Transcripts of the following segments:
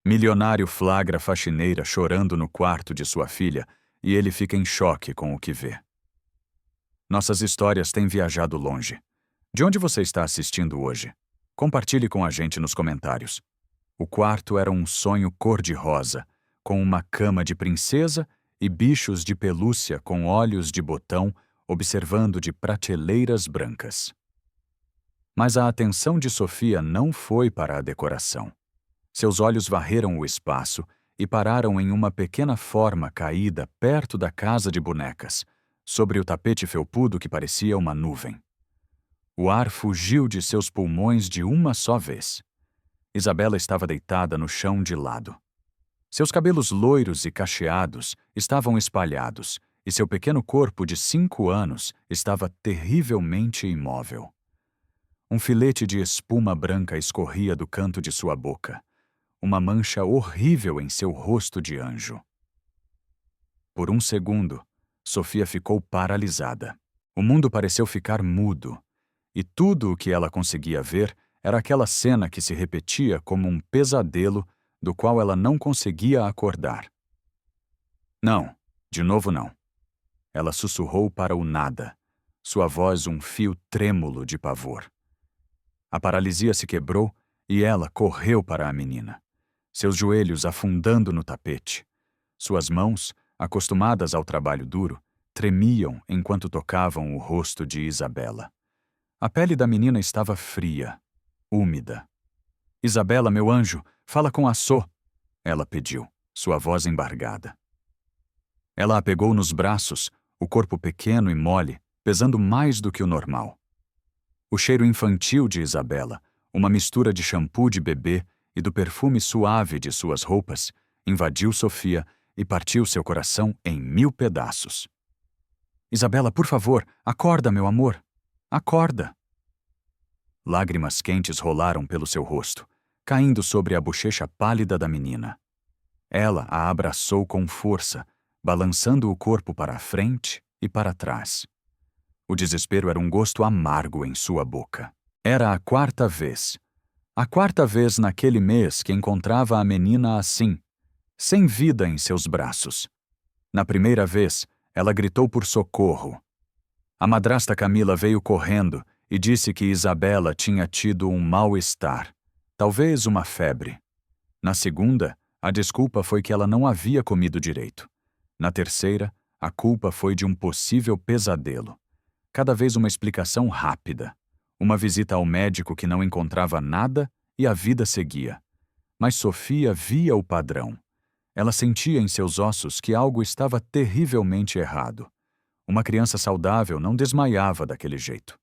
Milionário flagra faxineira chorando no quarto de sua filha e ele fica em choque com o que vê. Nossas histórias têm viajado longe. De onde você está assistindo hoje? Compartilhe com a gente nos comentários. O quarto era um sonho cor-de-rosa, com uma cama de princesa e bichos de pelúcia com olhos de botão observando de prateleiras brancas. Mas a atenção de Sofia não foi para a decoração. Seus olhos varreram o espaço e pararam em uma pequena forma caída perto da casa de bonecas, sobre o tapete felpudo que parecia uma nuvem. O ar fugiu de seus pulmões de uma só vez. Isabela estava deitada no chão de lado. Seus cabelos loiros e cacheados estavam espalhados, e seu pequeno corpo de 5 anos estava terrivelmente imóvel. Um filete de espuma branca escorria do canto de sua boca, uma mancha horrível em seu rosto de anjo. Por um segundo, Sofia ficou paralisada. O mundo pareceu ficar mudo, e tudo o que ela conseguia ver era aquela cena que se repetia como um pesadelo do qual ela não conseguia acordar. Não, de novo não. Ela sussurrou para o nada, sua voz um fio trêmulo de pavor. A paralisia se quebrou e ela correu para a menina, seus joelhos afundando no tapete. Suas mãos, acostumadas ao trabalho duro, tremiam enquanto tocavam o rosto de Isabela. A pele da menina estava fria, úmida. "Isabela, meu anjo, fala com a Sô", ela pediu, sua voz embargada. Ela a pegou nos braços, o corpo pequeno e mole, pesando mais do que o normal. O cheiro infantil de Isabela, uma mistura de shampoo de bebê e do perfume suave de suas roupas, invadiu Sofia e partiu seu coração em 1000 pedaços. "Isabela, por favor, acorda, meu amor. Acorda." Lágrimas quentes rolaram pelo seu rosto, caindo sobre a bochecha pálida da menina. Ela a abraçou com força, balançando o corpo para a frente e para trás. O desespero era um gosto amargo em sua boca. Era a 4ª vez. A 4ª vez naquele mês que encontrava a menina assim, sem vida em seus braços. Na primeira vez, ela gritou por socorro. A madrasta Camila veio correndo e disse que Isabela tinha tido um mal-estar, talvez uma febre. Na segunda, a desculpa foi que ela não havia comido direito. Na terceira, a culpa foi de um possível pesadelo. Cada vez uma explicação rápida. Uma visita ao médico que não encontrava nada e a vida seguia. Mas Sofia via o padrão. Ela sentia em seus ossos que algo estava terrivelmente errado. Uma criança saudável não desmaiava daquele jeito.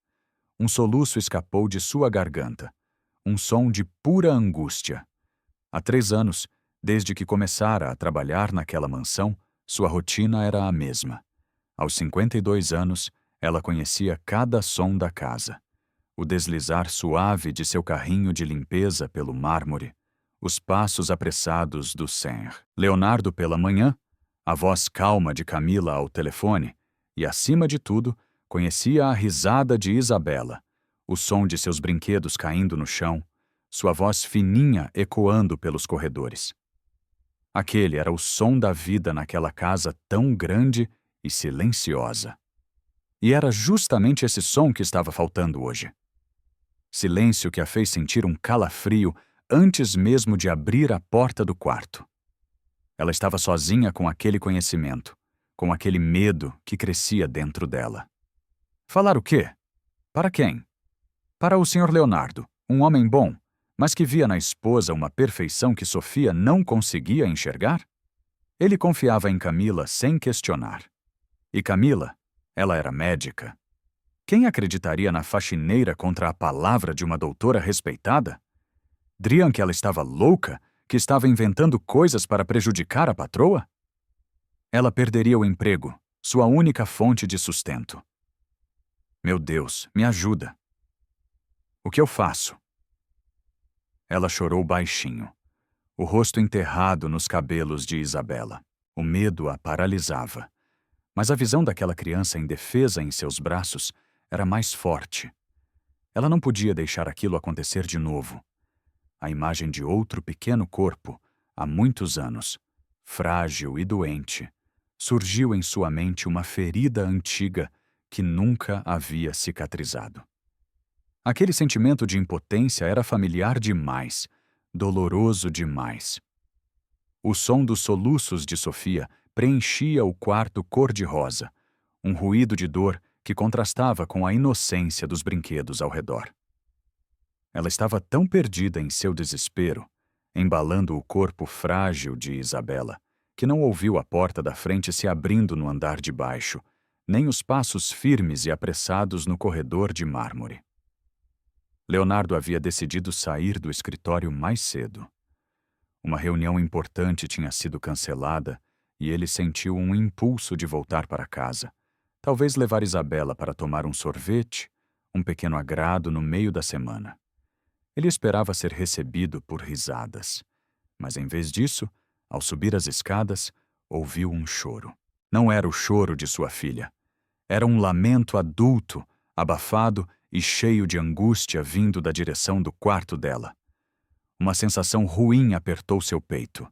Um soluço escapou de sua garganta. Um som de pura angústia. Há 3 anos, desde que começara a trabalhar naquela mansão, sua rotina era a mesma. Aos 52 anos, ela conhecia cada som da casa. O deslizar suave de seu carrinho de limpeza pelo mármore, os passos apressados do Senhor Leonardo pela manhã, a voz calma de Camila ao telefone e, acima de tudo, conhecia a risada de Isabela, o som de seus brinquedos caindo no chão, sua voz fininha ecoando pelos corredores. Aquele era o som da vida naquela casa tão grande e silenciosa. E era justamente esse som que estava faltando hoje. Silêncio que a fez sentir um calafrio antes mesmo de abrir a porta do quarto. Ela estava sozinha com aquele conhecimento, com aquele medo que crescia dentro dela. Falar o quê? Para quem? Para o Sr. Leonardo, um homem bom, mas que via na esposa uma perfeição que Sofia não conseguia enxergar? Ele confiava em Camila sem questionar. E Camila, ela era médica. Quem acreditaria na faxineira contra a palavra de uma doutora respeitada? Diriam que ela estava louca, que estava inventando coisas para prejudicar a patroa? Ela perderia o emprego, sua única fonte de sustento. Meu Deus, me ajuda. O que eu faço? Ela chorou baixinho, o rosto enterrado nos cabelos de Isabela. O medo a paralisava. Mas a visão daquela criança indefesa em seus braços era mais forte. Ela não podia deixar aquilo acontecer de novo. A imagem de outro pequeno corpo, há muitos anos, frágil e doente, surgiu em sua mente uma ferida antiga que nunca havia cicatrizado. Aquele sentimento de impotência era familiar demais, doloroso demais. O som dos soluços de Sofia preenchia o quarto cor-de-rosa, um ruído de dor que contrastava com a inocência dos brinquedos ao redor. Ela estava tão perdida em seu desespero, embalando o corpo frágil de Isabela, que não ouviu a porta da frente se abrindo no andar de baixo, nem os passos firmes e apressados no corredor de mármore. Leonardo havia decidido sair do escritório mais cedo. Uma reunião importante tinha sido cancelada e ele sentiu um impulso de voltar para casa, talvez levar Isabela para tomar um sorvete, um pequeno agrado no meio da semana. Ele esperava ser recebido por risadas, mas em vez disso, ao subir as escadas, ouviu um choro. Não era o choro de sua filha. Era um lamento adulto, abafado e cheio de angústia vindo da direção do quarto dela. Uma sensação ruim apertou seu peito.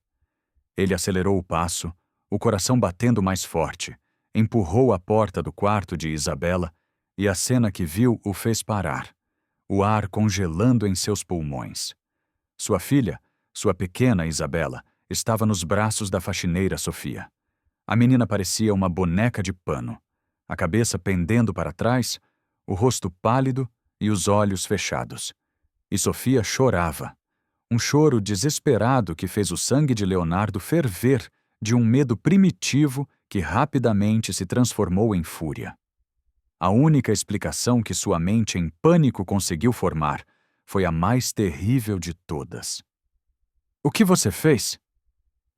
Ele acelerou o passo, o coração batendo mais forte, empurrou a porta do quarto de Isabela e a cena que viu o fez parar, o ar congelando em seus pulmões. Sua filha, sua pequena Isabela, estava nos braços da faxineira Sofia. A menina parecia uma boneca de pano, a cabeça pendendo para trás, o rosto pálido e os olhos fechados. E Sofia chorava. Um choro desesperado que fez o sangue de Leonardo ferver de um medo primitivo que rapidamente se transformou em fúria. A única explicação que sua mente em pânico conseguiu formar foi a mais terrível de todas. "O que você fez?"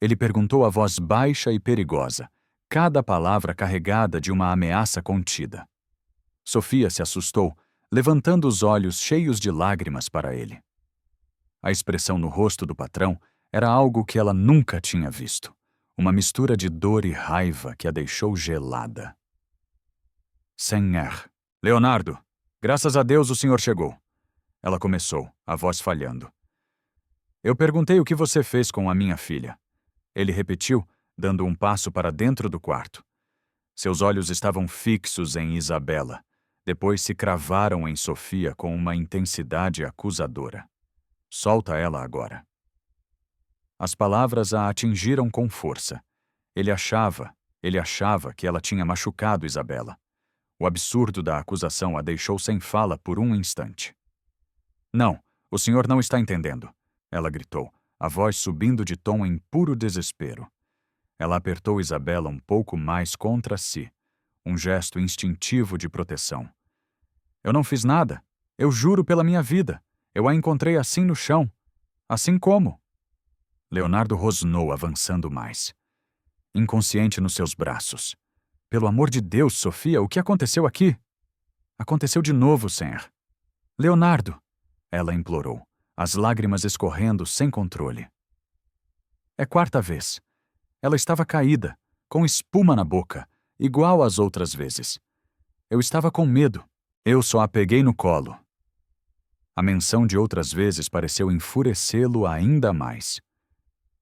Ele perguntou a voz baixa e perigosa, cada palavra carregada de uma ameaça contida. Sofia se assustou, levantando os olhos cheios de lágrimas para ele. A expressão no rosto do patrão era algo que ela nunca tinha visto, uma mistura de dor e raiva que a deixou gelada. "Senhor, Leonardo, graças a Deus o senhor chegou." Ela começou, a voz falhando. "Eu perguntei o que você fez com a minha filha." Ele repetiu, dando um passo para dentro do quarto. Seus olhos estavam fixos em Isabela, depois se cravaram em Sofia com uma intensidade acusadora. "Solta ela agora." As palavras a atingiram com força. Ele achava que ela tinha machucado Isabela. O absurdo da acusação a deixou sem fala por um instante. "Não, o senhor não está entendendo," ela gritou, a voz subindo de tom em puro desespero. Ela apertou Isabela um pouco mais contra si, um gesto instintivo de proteção. "Eu não fiz nada. Eu juro pela minha vida. Eu a encontrei assim no chão. Assim como?" Leonardo rosnou, avançando mais. Inconsciente nos seus braços. "Pelo amor de Deus, Sofia, o que aconteceu aqui?" "Aconteceu de novo, senhor." "Leonardo!" ela implorou, as lágrimas escorrendo sem controle. "É quarta vez." Ela estava caída, com espuma na boca, igual às outras vezes. "Eu estava com medo. Eu só a peguei no colo." A menção de outras vezes pareceu enfurecê-lo ainda mais.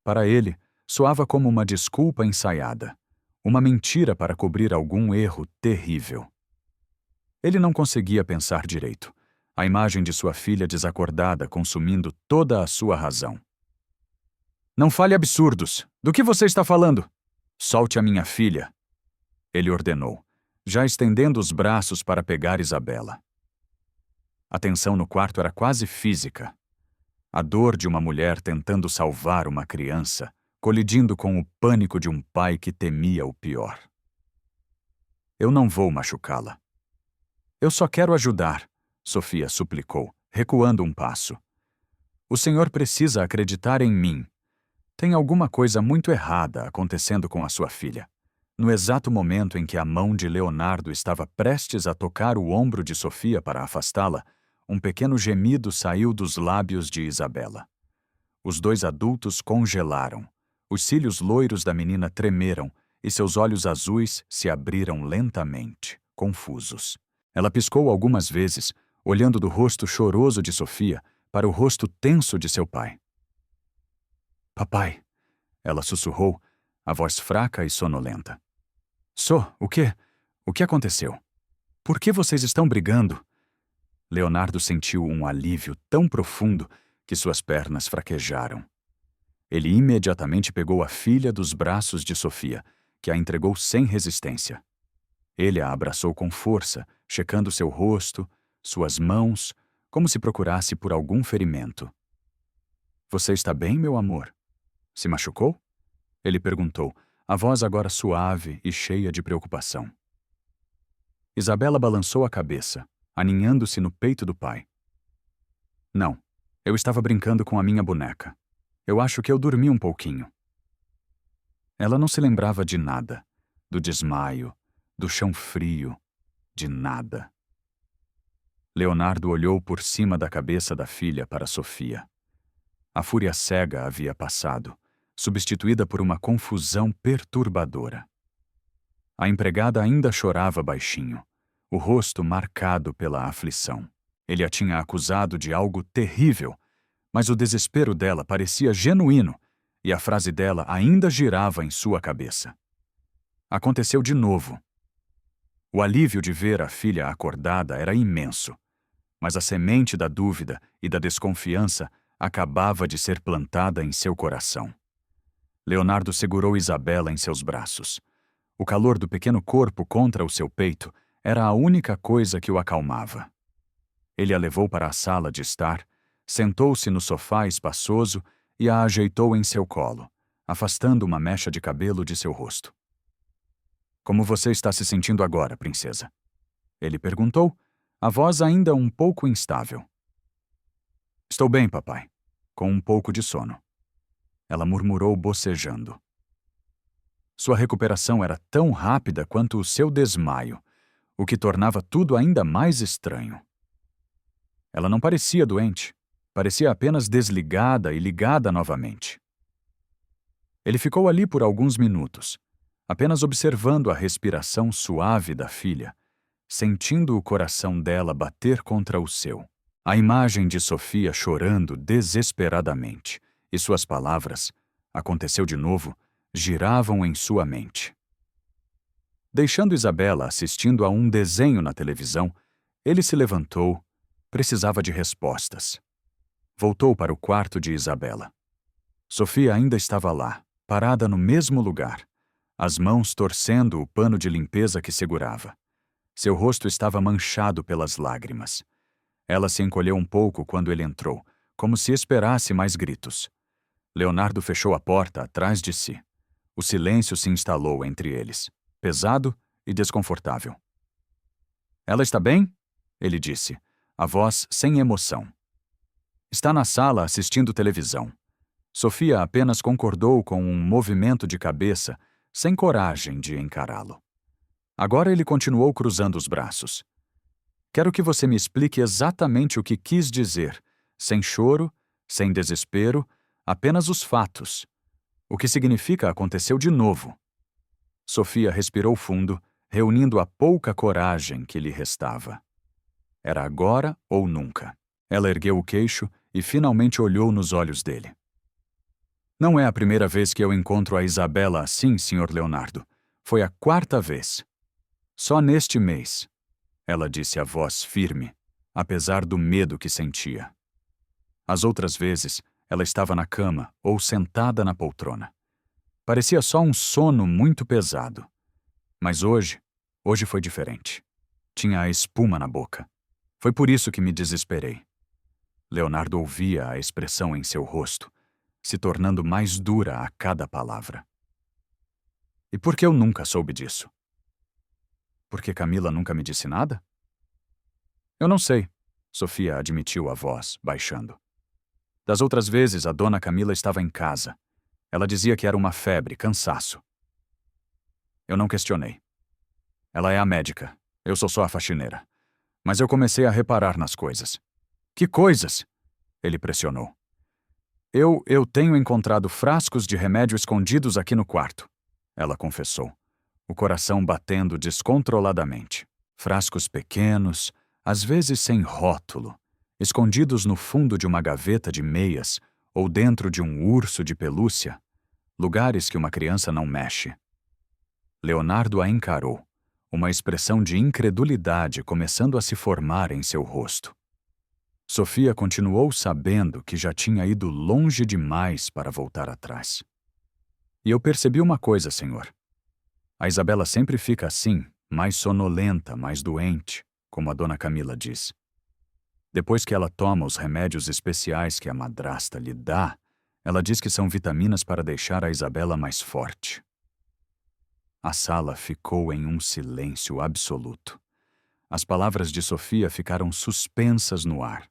Para ele, soava como uma desculpa ensaiada, uma mentira para cobrir algum erro terrível. Ele não conseguia pensar direito, a imagem de sua filha desacordada consumindo toda a sua razão. "Não fale absurdos! Do que você está falando?" "Solte a minha filha," ele ordenou, já estendendo os braços para pegar Isabela. A tensão no quarto era quase física. A dor de uma mulher tentando salvar uma criança, colidindo com o pânico de um pai que temia o pior. "Eu não vou machucá-la." "Eu só quero ajudar," Sofia suplicou, recuando um passo. "O senhor precisa acreditar em mim. Tem alguma coisa muito errada acontecendo com a sua filha." No exato momento em que a mão de Leonardo estava prestes a tocar o ombro de Sofia para afastá-la, um pequeno gemido saiu dos lábios de Isabela. Os dois adultos congelaram. Os cílios loiros da menina tremeram e seus olhos azuis se abriram lentamente, confusos. Ela piscou algumas vezes, olhando do rosto choroso de Sofia para o rosto tenso de seu pai. "Papai, Ela sussurrou, a voz fraca e sonolenta. O quê? O que aconteceu? Por que vocês estão brigando? Leonardo sentiu um alívio tão profundo que suas pernas fraquejaram. Ele imediatamente pegou a filha dos braços de Sofia, que a entregou sem resistência. Ele a abraçou com força, checando seu rosto, suas mãos, como se procurasse por algum ferimento. Você está bem, meu amor? Se machucou? Ele perguntou, a voz agora suave e cheia de preocupação. Isabela balançou a cabeça, aninhando-se no peito do pai. Não, eu estava brincando com a minha boneca. Eu acho que eu dormi um pouquinho. Ela não se lembrava de nada, do desmaio, do chão frio, de nada. Leonardo olhou por cima da cabeça da filha para Sofia. A fúria cega havia passado, substituída por uma confusão perturbadora. A empregada ainda chorava baixinho, o rosto marcado pela aflição. Ele a tinha acusado de algo terrível, mas o desespero dela parecia genuíno e a frase dela ainda girava em sua cabeça. Aconteceu de novo. O alívio de ver a filha acordada era imenso, mas a semente da dúvida e da desconfiança acabava de ser plantada em seu coração. Leonardo segurou Isabela em seus braços. O calor do pequeno corpo contra o seu peito era a única coisa que o acalmava. Ele a levou para a sala de estar, sentou-se no sofá espaçoso e a ajeitou em seu colo, afastando uma mecha de cabelo de seu rosto. Como você está se sentindo agora, princesa? Ele perguntou, a voz ainda um pouco instável. Estou bem, papai, com um pouco de sono. Ela murmurou bocejando. Sua recuperação era tão rápida quanto o seu desmaio, o que tornava tudo ainda mais estranho. Ela não parecia doente, parecia apenas desligada e ligada novamente. Ele ficou ali por alguns minutos, apenas observando a respiração suave da filha, sentindo o coração dela bater contra o seu. A imagem de Sofia chorando desesperadamente e suas palavras, aconteceu de novo, giravam em sua mente. Deixando Isabela assistindo a um desenho na televisão, ele se levantou, precisava de respostas. Voltou para o quarto de Isabela. Sofia ainda estava lá, parada no mesmo lugar, as mãos torcendo o pano de limpeza que segurava. Seu rosto estava manchado pelas lágrimas. Ela se encolheu um pouco quando ele entrou, como se esperasse mais gritos. Leonardo fechou a porta atrás de si. O silêncio se instalou entre eles, pesado e desconfortável. Ela está bem? Ele disse, a voz sem emoção. Está na sala assistindo televisão. Sofia apenas concordou com um movimento de cabeça, sem coragem de encará-lo. Agora ele continuou cruzando os braços. Quero que você me explique exatamente o que quis dizer, sem choro, sem desespero, apenas os fatos. O que significa aconteceu de novo. Sofia respirou fundo, reunindo a pouca coragem que lhe restava. Era agora ou nunca. Ela ergueu o queixo e finalmente olhou nos olhos dele. Não é a primeira vez que eu encontro a Isabela assim, Sr. Leonardo. Foi a 4ª vez. Só neste mês, ela disse a voz firme, apesar do medo que sentia. As outras vezes, ela estava na cama ou sentada na poltrona. Parecia só um sono muito pesado. Mas hoje foi diferente. Tinha a espuma na boca. Foi por isso que me desesperei. Leonardo ouvia a expressão em seu rosto, se tornando mais dura a cada palavra. E por que eu nunca soube disso? Porque Camila nunca me disse nada? Eu não sei, Sofia admitiu a voz, baixando. Das outras vezes, a dona Camila estava em casa. Ela dizia que era uma febre, cansaço. Eu não questionei. Ela é a médica, eu sou só a faxineira. Mas eu comecei a reparar nas coisas. Que coisas? Ele pressionou. Eu tenho encontrado frascos de remédio escondidos aqui no quarto, ela confessou, o coração batendo descontroladamente. Frascos pequenos, às vezes sem rótulo, escondidos no fundo de uma gaveta de meias ou dentro de um urso de pelúcia. lugares que uma criança não mexe. Leonardo a encarou, uma expressão de incredulidade começando a se formar em seu rosto. Sofia continuou sabendo que já tinha ido longe demais para voltar atrás. E eu percebi uma coisa, senhor. A Isabela sempre fica assim, mais sonolenta, mais doente, como a dona Camila diz. Depois que ela toma os remédios especiais que a madrasta lhe dá, ela diz que são vitaminas para deixar a Isabela mais forte. A sala ficou em um silêncio absoluto. As palavras de Sofia ficaram suspensas no ar.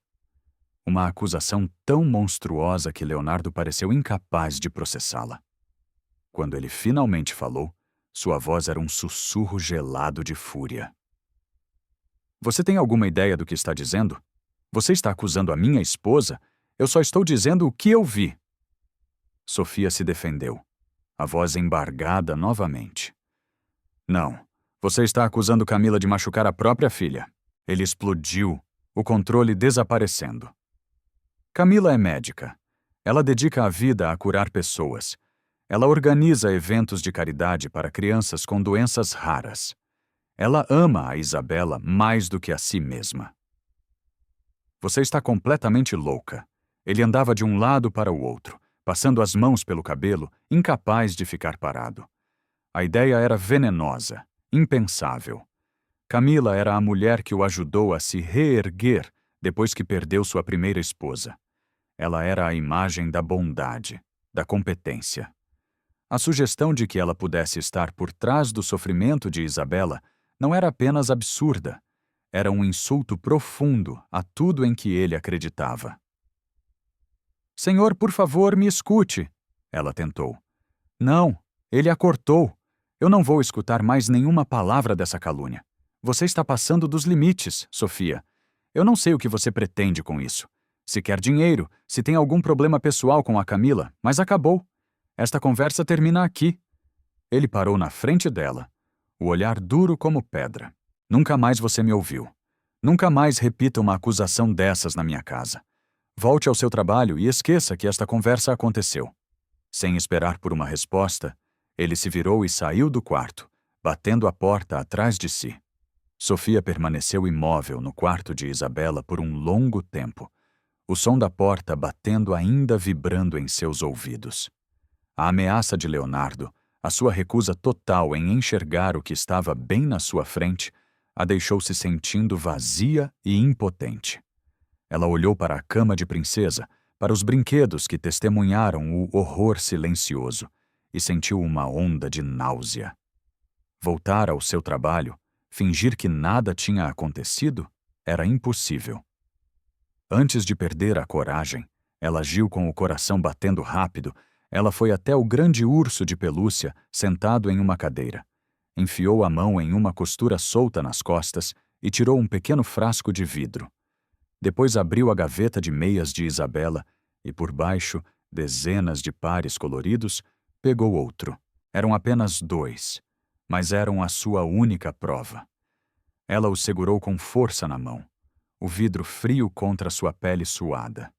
Uma acusação tão monstruosa que Leonardo pareceu incapaz de processá-la. Quando ele finalmente falou, sua voz era um sussurro gelado de fúria. Você tem alguma ideia do que está dizendo? Você está acusando a minha esposa? Eu só estou dizendo o que eu vi. Sofia se defendeu, a voz embargada novamente. Não, você está acusando Camila de machucar a própria filha. Ele explodiu, o controle desaparecendo. Camila é médica. Ela dedica a vida a curar pessoas. Ela organiza eventos de caridade para crianças com doenças raras. Ela ama a Isabela mais do que a si mesma. Você está completamente louca. Ele andava de um lado para o outro, passando as mãos pelo cabelo, incapaz de ficar parado. A ideia era venenosa, impensável. Camila era a mulher que o ajudou a se reerguer depois que perdeu sua primeira esposa. Ela era a imagem da bondade, da competência. A sugestão de que ela pudesse estar por trás do sofrimento de Isabela não era apenas absurda, era um insulto profundo a tudo em que ele acreditava. Senhor, por favor, me escute, ela tentou. Não, ele a cortou. Eu não vou escutar mais nenhuma palavra dessa calúnia. Você está passando dos limites, Sofia. Eu não sei o que você pretende com isso. Se quer dinheiro, se tem algum problema pessoal com a Camila, mas acabou. Esta conversa termina aqui. Ele parou na frente dela, o olhar duro como pedra. Nunca mais você me ouviu. Nunca mais repita uma acusação dessas na minha casa. Volte ao seu trabalho e esqueça que esta conversa aconteceu. Sem esperar por uma resposta, ele se virou e saiu do quarto, batendo a porta atrás de si. Sofia permaneceu imóvel no quarto de Isabela por um longo tempo, o som da porta batendo ainda vibrando em seus ouvidos. A ameaça de Leonardo, a sua recusa total em enxergar o que estava bem na sua frente, a deixou se sentindo vazia e impotente. Ela olhou para a cama de princesa, para os brinquedos que testemunharam o horror silencioso, e sentiu uma onda de náusea. Voltar ao seu trabalho, fingir que nada tinha acontecido, era impossível. Antes de perder a coragem, ela agiu com o coração batendo rápido. Ela foi até o grande urso de pelúcia sentado em uma cadeira. Enfiou a mão em uma costura solta nas costas e tirou um pequeno frasco de vidro. Depois abriu a gaveta de meias de Isabela e, por baixo, dezenas de pares coloridos, pegou outro. Eram apenas 2, mas eram a sua única prova. Ela o segurou com força na mão, o vidro frio contra sua pele suada.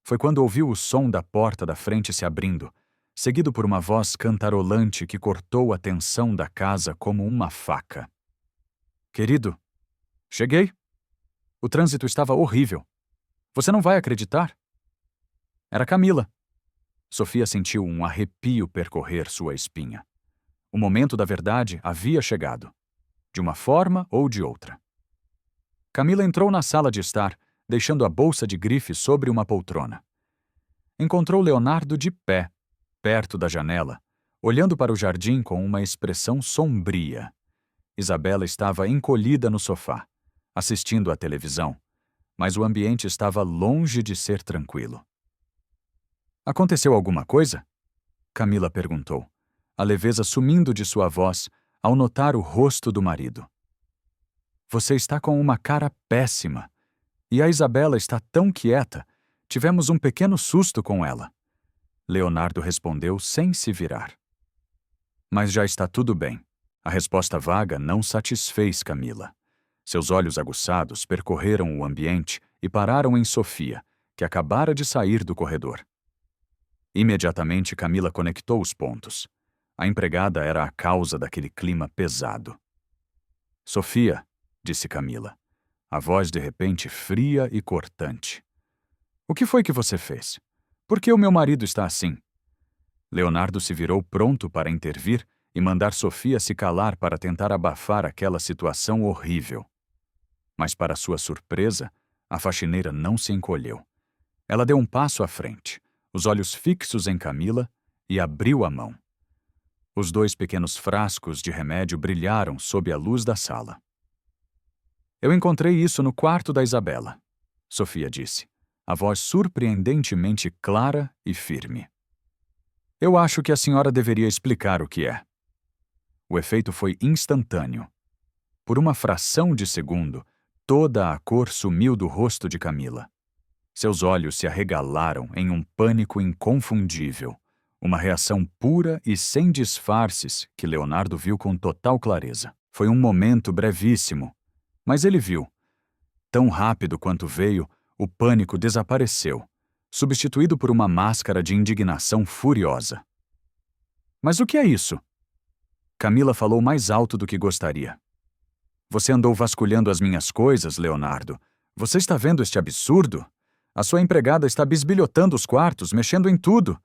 Foi quando ouviu o som da porta da frente se abrindo, seguido por uma voz cantarolante que cortou a tensão da casa como uma faca. Querido, cheguei. O trânsito estava horrível. Você não vai acreditar? Era Camila. Sofia sentiu um arrepio percorrer sua espinha. O momento da verdade havia chegado, de uma forma ou de outra. Camila entrou na sala de estar, deixando a bolsa de grife sobre uma poltrona. Encontrou Leonardo de pé, perto da janela, olhando para o jardim com uma expressão sombria. Isabela estava encolhida no sofá, assistindo à televisão, mas o ambiente estava longe de ser tranquilo. Aconteceu alguma coisa? Camila perguntou, a leveza sumindo de sua voz ao notar o rosto do marido. Você está com uma cara péssima. E a Isabela está tão quieta. Tivemos um pequeno susto com ela. Leonardo respondeu sem se virar. Mas já está tudo bem. A resposta vaga não satisfez Camila. Seus olhos aguçados percorreram o ambiente e pararam em Sofia, que acabara de sair do corredor. Imediatamente Camila conectou os pontos. A empregada era a causa daquele clima pesado. Sofia, disse Camila, a voz de repente fria e cortante. O que foi que você fez? Por que o meu marido está assim? Leonardo se virou pronto para intervir e mandar Sofia se calar para tentar abafar aquela situação horrível. Mas, para sua surpresa, a faxineira não se encolheu. Ela deu um passo à frente, os olhos fixos em Camila, e abriu a mão. Os 2 pequenos frascos de remédio brilharam sob a luz da sala. Eu encontrei isso no quarto da Isabela, Sofia disse, a voz surpreendentemente clara e firme. Eu acho que a senhora deveria explicar o que é. O efeito foi instantâneo. Por uma fração de segundo, toda a cor sumiu do rosto de Camila. Seus olhos se arregalaram em um pânico inconfundível, uma reação pura e sem disfarces que Leonardo viu com total clareza. Foi um momento brevíssimo, mas ele viu. Tão rápido quanto veio, o pânico desapareceu, substituído por uma máscara de indignação furiosa. Mas o que é isso? Camila falou mais alto do que gostaria. Você andou vasculhando as minhas coisas, Leonardo. Você está vendo este absurdo? A sua empregada está bisbilhotando os quartos, mexendo em tudo.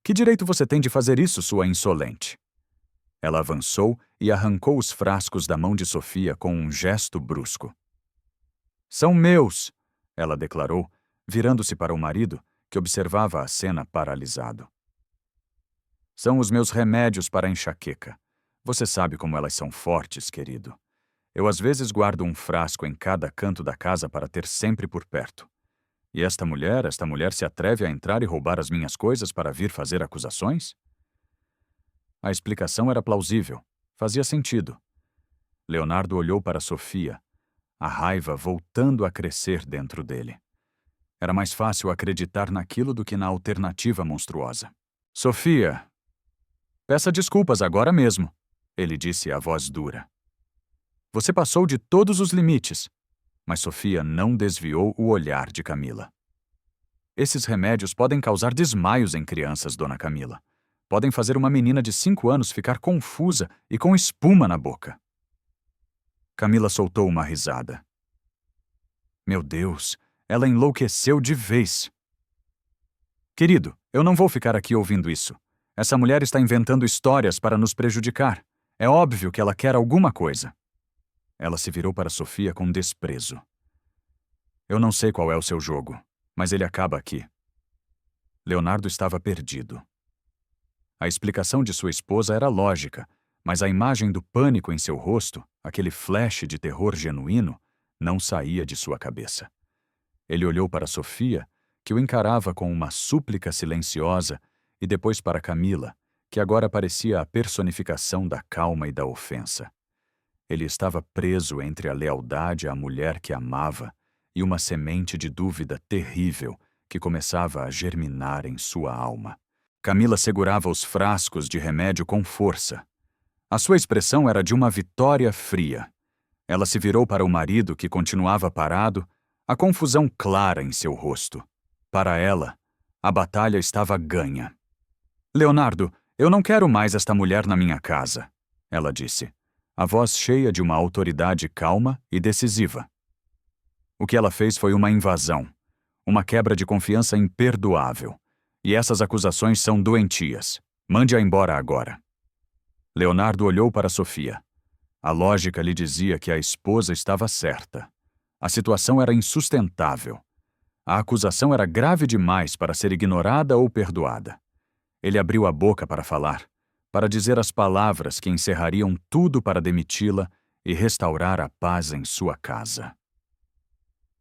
Que direito você tem de fazer isso, sua insolente? Ela avançou e arrancou os frascos da mão de Sofia com um gesto brusco. São meus, ela declarou, virando-se para o marido, que observava a cena paralisado. São os meus remédios para a enxaqueca. Você sabe como elas são fortes, querido. Eu às vezes guardo um frasco em cada canto da casa para ter sempre por perto. E esta mulher se atreve a entrar e roubar as minhas coisas para vir fazer acusações? A explicação era plausível. Fazia sentido. Leonardo olhou para Sofia, a raiva voltando a crescer dentro dele. Era mais fácil acreditar naquilo do que na alternativa monstruosa. Sofia, peça desculpas agora mesmo, ele disse a voz dura. Você passou de todos os limites. Mas Sofia não desviou o olhar de Camila. Esses remédios podem causar desmaios em crianças, dona Camila. Podem fazer uma menina de 5 anos ficar confusa e com espuma na boca. Camila soltou uma risada. Meu Deus, ela enlouqueceu de vez. Querido, eu não vou ficar aqui ouvindo isso. Essa mulher está inventando histórias para nos prejudicar. É óbvio que ela quer alguma coisa. Ela se virou para Sofia com desprezo. Eu não sei qual é o seu jogo, mas ele acaba aqui. Leonardo estava perdido. A explicação de sua esposa era lógica, mas a imagem do pânico em seu rosto, aquele flash de terror genuíno, não saía de sua cabeça. Ele olhou para Sofia, que o encarava com uma súplica silenciosa, e depois para Camila, que agora parecia a personificação da calma e da ofensa. Ele estava preso entre a lealdade à mulher que amava e uma semente de dúvida terrível que começava a germinar em sua alma. Camila segurava os frascos de remédio com força. A sua expressão era de uma vitória fria. Ela se virou para o marido, que continuava parado, a confusão clara em seu rosto. Para ela, a batalha estava ganha. Leonardo, eu não quero mais esta mulher na minha casa, ela disse, a voz cheia de uma autoridade calma e decisiva. O que ela fez foi uma invasão, uma quebra de confiança imperdoável. E essas acusações são doentias. Mande-a embora agora. Leonardo olhou para Sofia. A lógica lhe dizia que a esposa estava certa. A situação era insustentável. A acusação era grave demais para ser ignorada ou perdoada. Ele abriu a boca para falar, para dizer as palavras que encerrariam tudo para demiti-la e restaurar a paz em sua casa.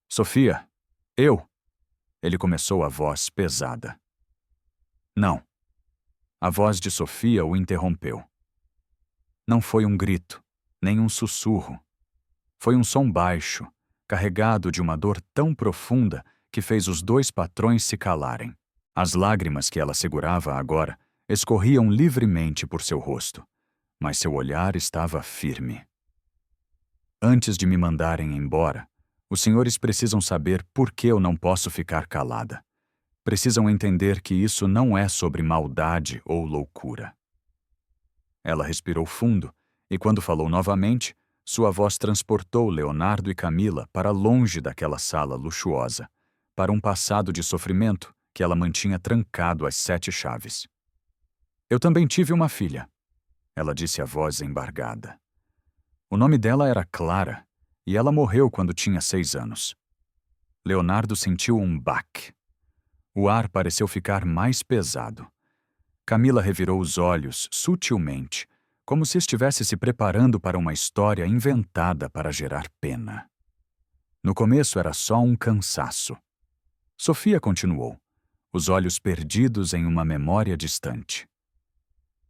Sofia, eu... Ele começou a voz pesada. Não. A voz de Sofia o interrompeu. Não foi um grito, nem um sussurro. Foi um som baixo, carregado de uma dor tão profunda que fez os 2 patrões se calarem. As lágrimas que ela segurava agora escorriam livremente por seu rosto, mas seu olhar estava firme. Antes de me mandarem embora, os senhores precisam saber por que eu não posso ficar calada. precisam entender que isso não é sobre maldade ou loucura. Ela respirou fundo e, quando falou novamente, sua voz transportou Leonardo e Camila para longe daquela sala luxuosa, para um passado de sofrimento que ela mantinha trancado às 7 chaves. Eu também tive uma filha, ela disse a voz embargada. O nome dela era Clara, e ela morreu quando tinha 6 anos. Leonardo sentiu um baque. O ar pareceu ficar mais pesado. Camila revirou os olhos sutilmente, como se estivesse se preparando para uma história inventada para gerar pena. No começo era só um cansaço. Sofia continuou, os olhos perdidos em uma memória distante.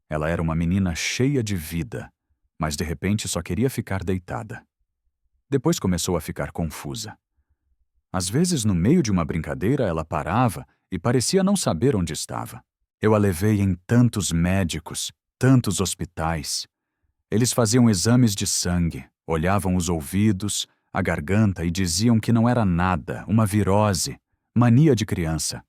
Ela era uma menina cheia de vida, mas de repente só queria ficar deitada. Depois começou a ficar confusa. Às vezes, no meio de uma brincadeira, ela parava e parecia não saber onde estava. Eu a levei em tantos médicos, tantos hospitais. Eles faziam exames de sangue, olhavam os ouvidos, a garganta e diziam que não era nada, uma virose, mania de criança.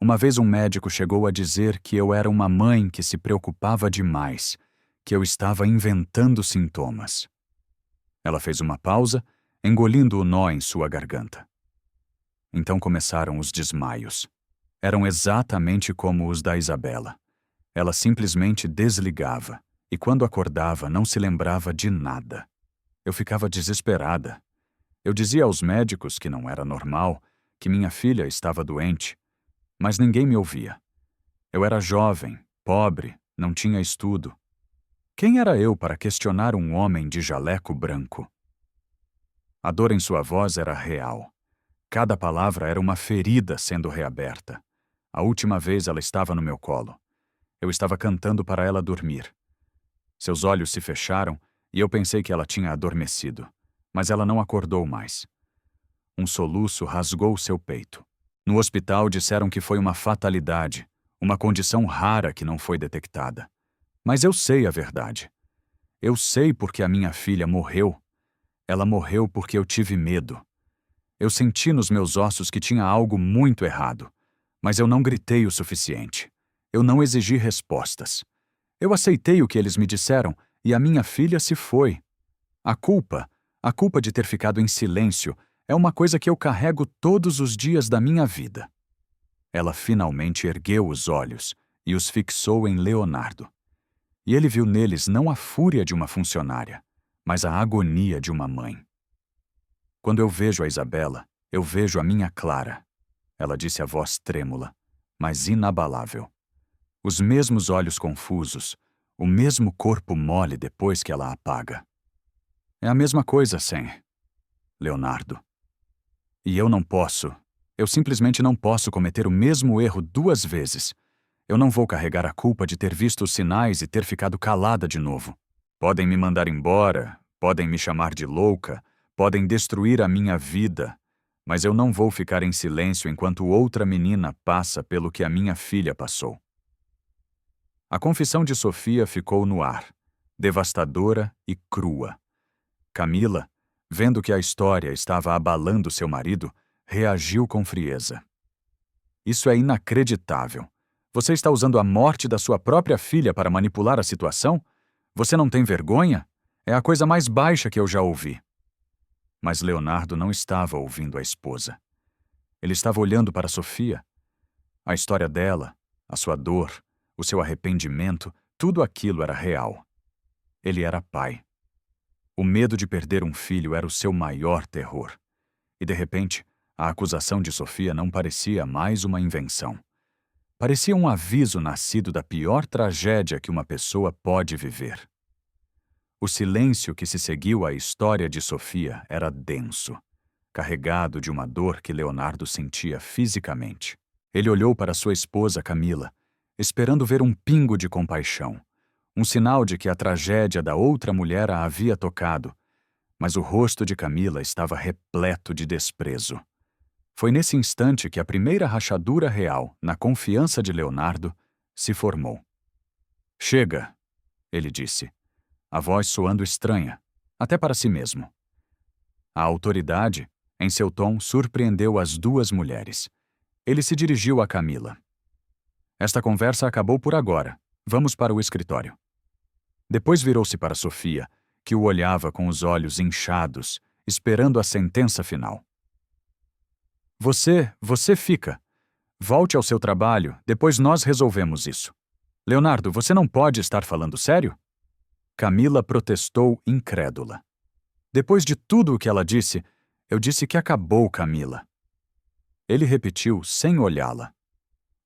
Uma vez um médico chegou a dizer que eu era uma mãe que se preocupava demais, que eu estava inventando sintomas. Ela fez uma pausa, engolindo o nó em sua garganta. Então começaram os desmaios. Eram exatamente como os da Isabela. Ela simplesmente desligava, e quando acordava não se lembrava de nada. Eu ficava desesperada. Eu dizia aos médicos que não era normal, que minha filha estava doente, mas ninguém me ouvia. Eu era jovem, pobre, não tinha estudo. Quem era eu para questionar um homem de jaleco branco? A dor em sua voz era real. Cada palavra era uma ferida sendo reaberta. A última vez ela estava no meu colo. Eu estava cantando para ela dormir. Seus olhos se fecharam e eu pensei que ela tinha adormecido, mas ela não acordou mais. Um soluço rasgou seu peito. No hospital disseram que foi uma fatalidade, uma condição rara que não foi detectada. Mas eu sei a verdade. Eu sei porque a minha filha morreu. Ela morreu porque eu tive medo. Eu senti nos meus ossos que tinha algo muito errado, mas eu não gritei o suficiente. Eu não exigi respostas. Eu aceitei o que eles me disseram e a minha filha se foi. A culpa de ter ficado em silêncio, é uma coisa que eu carrego todos os dias da minha vida. Ela finalmente ergueu os olhos e os fixou em Leonardo. E ele viu neles não a fúria de uma funcionária, mas a agonia de uma mãe. Quando eu vejo a Isabela, eu vejo a minha Clara, ela disse a voz trêmula, mas inabalável. Os mesmos olhos confusos, o mesmo corpo mole depois que ela apaga. É a mesma coisa, Sam. Leonardo. E eu simplesmente não posso cometer o mesmo erro 2 vezes. Eu não vou carregar a culpa de ter visto os sinais e ter ficado calada de novo. Podem me mandar embora, podem me chamar de louca, podem destruir a minha vida, mas eu não vou ficar em silêncio enquanto outra menina passa pelo que a minha filha passou. A confissão de Sofia ficou no ar, devastadora e crua. Camila, vendo que a história estava abalando seu marido, reagiu com frieza. Isso é inacreditável. Você está usando a morte da sua própria filha para manipular a situação? Você não tem vergonha? É a coisa mais baixa que eu já ouvi. Mas Leonardo não estava ouvindo a esposa. Ele estava olhando para Sofia. A história dela, a sua dor, o seu arrependimento, tudo aquilo era real. Ele era pai. O medo de perder um filho era o seu maior terror. E, de repente, a acusação de Sofia não parecia mais uma invenção. Parecia um aviso nascido da pior tragédia que uma pessoa pode viver. O silêncio que se seguiu à história de Sofia era denso, carregado de uma dor que Leonardo sentia fisicamente. Ele olhou para sua esposa Camila, esperando ver um pingo de compaixão, um sinal de que a tragédia da outra mulher a havia tocado, mas o rosto de Camila estava repleto de desprezo. Foi nesse instante que a primeira rachadura real, na confiança de Leonardo, se formou. "Chega", ele disse, a voz soando estranha, até para si mesmo. A autoridade, em seu tom, surpreendeu as 2 mulheres. Ele se dirigiu a Camila. Esta conversa acabou por agora. Vamos para o escritório. Depois virou-se para Sofia, que o olhava com os olhos inchados, esperando a sentença final. Você fica. Volte ao seu trabalho, depois nós resolvemos isso. Leonardo, você não pode estar falando sério? Camila protestou incrédula. Depois de tudo o que ela disse, eu disse que acabou, Camila. Ele repetiu sem olhá-la.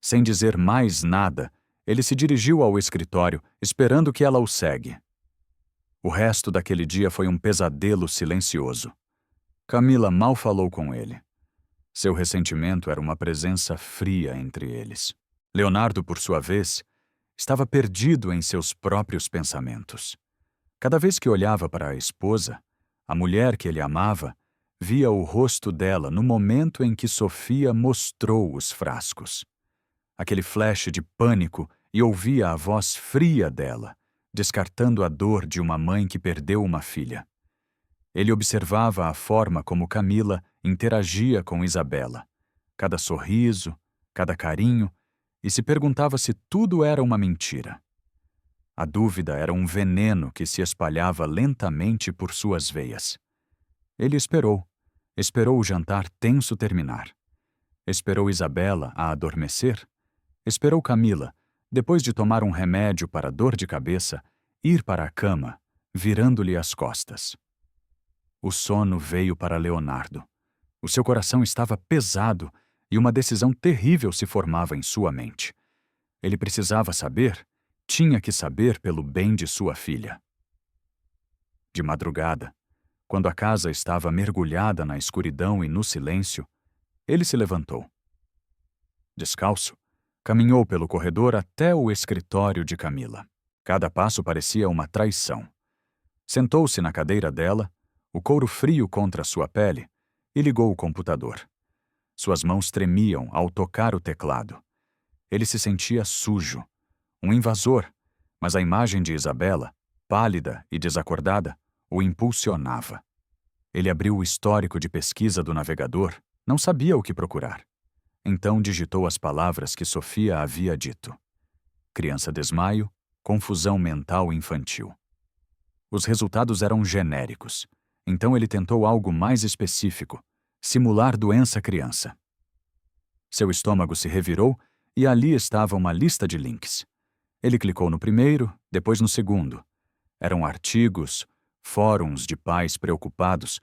Sem dizer mais nada, ele se dirigiu ao escritório, esperando que ela o segue. O resto daquele dia foi um pesadelo silencioso. Camila mal falou com ele. Seu ressentimento era uma presença fria entre eles. Leonardo, por sua vez, estava perdido em seus próprios pensamentos. Cada vez que olhava para a esposa, a mulher que ele amava, via o rosto dela no momento em que Sofia mostrou os frascos. Aquele flash de pânico e ouvia a voz fria dela, descartando a dor de uma mãe que perdeu uma filha. Ele observava a forma como Camila interagia com Isabela, cada sorriso, cada carinho, e se perguntava se tudo era uma mentira. A dúvida era um veneno que se espalhava lentamente por suas veias. Ele esperou o jantar tenso terminar. Esperou Isabela a adormecer. Esperou Camila, depois de tomar um remédio para dor de cabeça, ir para a cama, virando-lhe as costas. O sono veio para Leonardo. O seu coração estava pesado e uma decisão terrível se formava em sua mente. Ele precisava saber, tinha que saber pelo bem de sua filha. De madrugada, quando a casa estava mergulhada na escuridão e no silêncio, ele se levantou. Descalço, caminhou pelo corredor até o escritório de Camila. Cada passo parecia uma traição. Sentou-se na cadeira dela, o couro frio contra sua pele, e ligou o computador. Suas mãos tremiam ao tocar o teclado. Ele se sentia sujo, um invasor, mas a imagem de Isabela, pálida e desacordada, o impulsionava. Ele abriu o histórico de pesquisa do navegador, não sabia o que procurar. Então digitou as palavras que Sofia havia dito. Criança desmaio, confusão mental infantil. Os resultados eram genéricos. Então ele tentou algo mais específico, simular doença criança. Seu estômago se revirou e ali estava uma lista de links. Ele clicou no primeiro, depois no segundo. Eram artigos, fóruns de pais preocupados,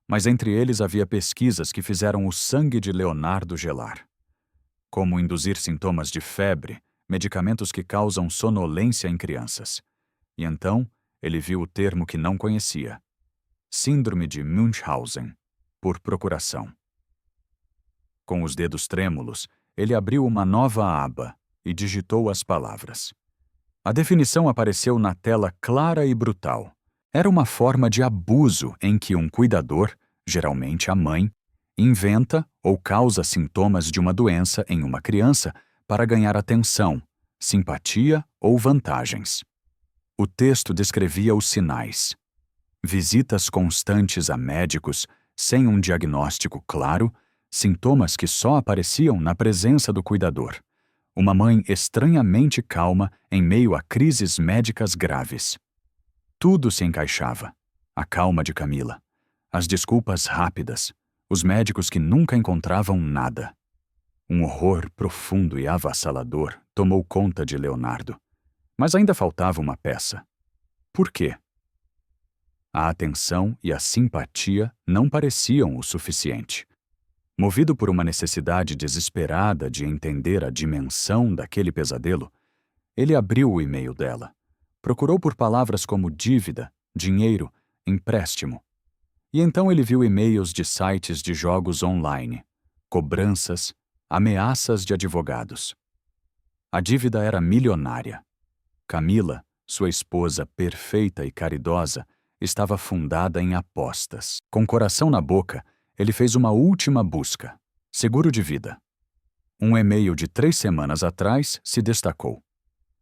mas entre eles havia pesquisas que fizeram o sangue de Leonardo gelar. Como induzir sintomas de febre, medicamentos que causam sonolência em crianças. E então ele viu o termo que não conhecia. Síndrome de Munchausen, por procuração. Com os dedos trêmulos, ele abriu uma nova aba e digitou as palavras. A definição apareceu na tela clara e brutal. Era uma forma de abuso em que um cuidador, geralmente a mãe, inventa ou causa sintomas de uma doença em uma criança para ganhar atenção, simpatia ou vantagens. O texto descrevia os sinais. Visitas constantes a médicos, sem um diagnóstico claro, sintomas que só apareciam na presença do cuidador. Uma mãe estranhamente calma em meio a crises médicas graves. Tudo se encaixava. A calma de Camila. As desculpas rápidas. Os médicos que nunca encontravam nada. Um horror profundo e avassalador tomou conta de Leonardo. Mas ainda faltava uma peça. Por quê? A atenção e a simpatia não pareciam o suficiente. Movido por uma necessidade desesperada de entender a dimensão daquele pesadelo, ele abriu o e-mail dela. Procurou por palavras como dívida, dinheiro, empréstimo. E então ele viu e-mails de sites de jogos online, cobranças, ameaças de advogados. A dívida era milionária. Camila, sua esposa perfeita e caridosa, estava fundada em apostas. Com o coração na boca, ele fez uma última busca. Seguro de vida. Um e-mail de 3 semanas atrás se destacou.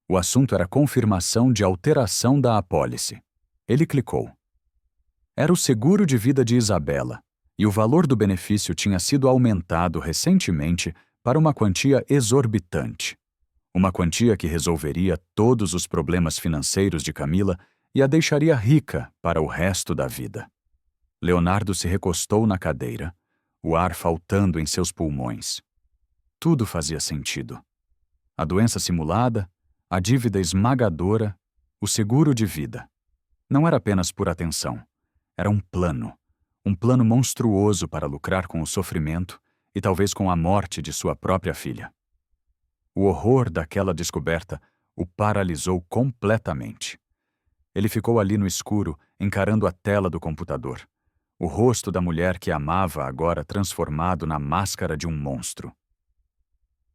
O assunto era confirmação de alteração da apólice. Ele clicou. Era o seguro de vida de Isabela, e o valor do benefício tinha sido aumentado recentemente para uma quantia exorbitante. Uma quantia que resolveria todos os problemas financeiros de Camila e a deixaria rica para o resto da vida. Leonardo se recostou na cadeira, o ar faltando em seus pulmões. Tudo fazia sentido. A doença simulada, a dívida esmagadora, o seguro de vida. Não era apenas por atenção. Era um plano monstruoso para lucrar com o sofrimento e talvez com a morte de sua própria filha. O horror daquela descoberta o paralisou completamente. Ele ficou ali no escuro, encarando a tela do computador. O rosto da mulher que amava agora transformado na máscara de um monstro.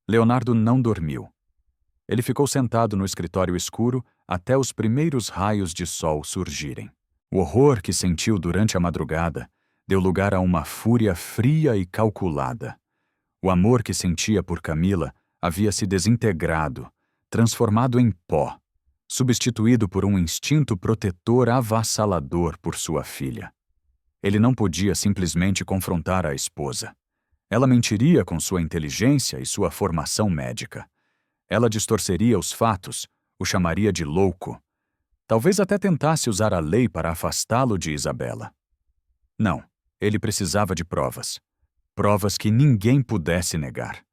Leonardo não dormiu. Ele ficou sentado no escritório escuro até os primeiros raios de sol surgirem. O horror que sentiu durante a madrugada deu lugar a uma fúria fria e calculada. O amor que sentia por Camila havia se desintegrado, transformado em pó, substituído por um instinto protetor avassalador por sua filha. Ele não podia simplesmente confrontar a esposa. Ela mentiria com sua inteligência e sua formação médica. Ela distorceria os fatos, o chamaria de louco. Talvez até tentasse usar a lei para afastá-lo de Isabela. Não, ele precisava de provas. Provas que ninguém pudesse negar.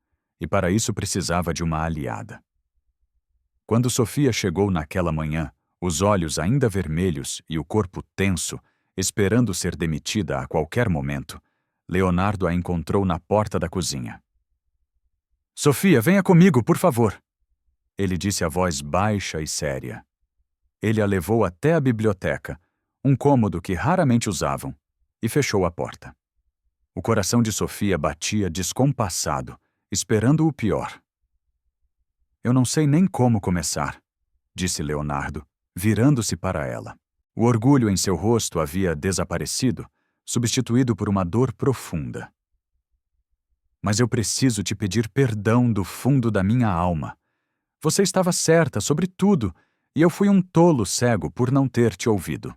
E para isso precisava de uma aliada. Quando Sofia chegou naquela manhã, os olhos ainda vermelhos e o corpo tenso, esperando ser demitida a qualquer momento, Leonardo a encontrou na porta da cozinha. "Sofia, venha comigo, por favor!" Ele disse a voz baixa e séria. Ele a levou até a biblioteca, um cômodo que raramente usavam, e fechou a porta. O coração de Sofia batia descompassado, esperando o pior. "Eu não sei nem como começar", disse Leonardo, virando-se para ela. O orgulho em seu rosto havia desaparecido, substituído por uma dor profunda. "Mas eu preciso te pedir perdão do fundo da minha alma. Você estava certa sobre tudo, e eu fui um tolo cego por não ter te ouvido."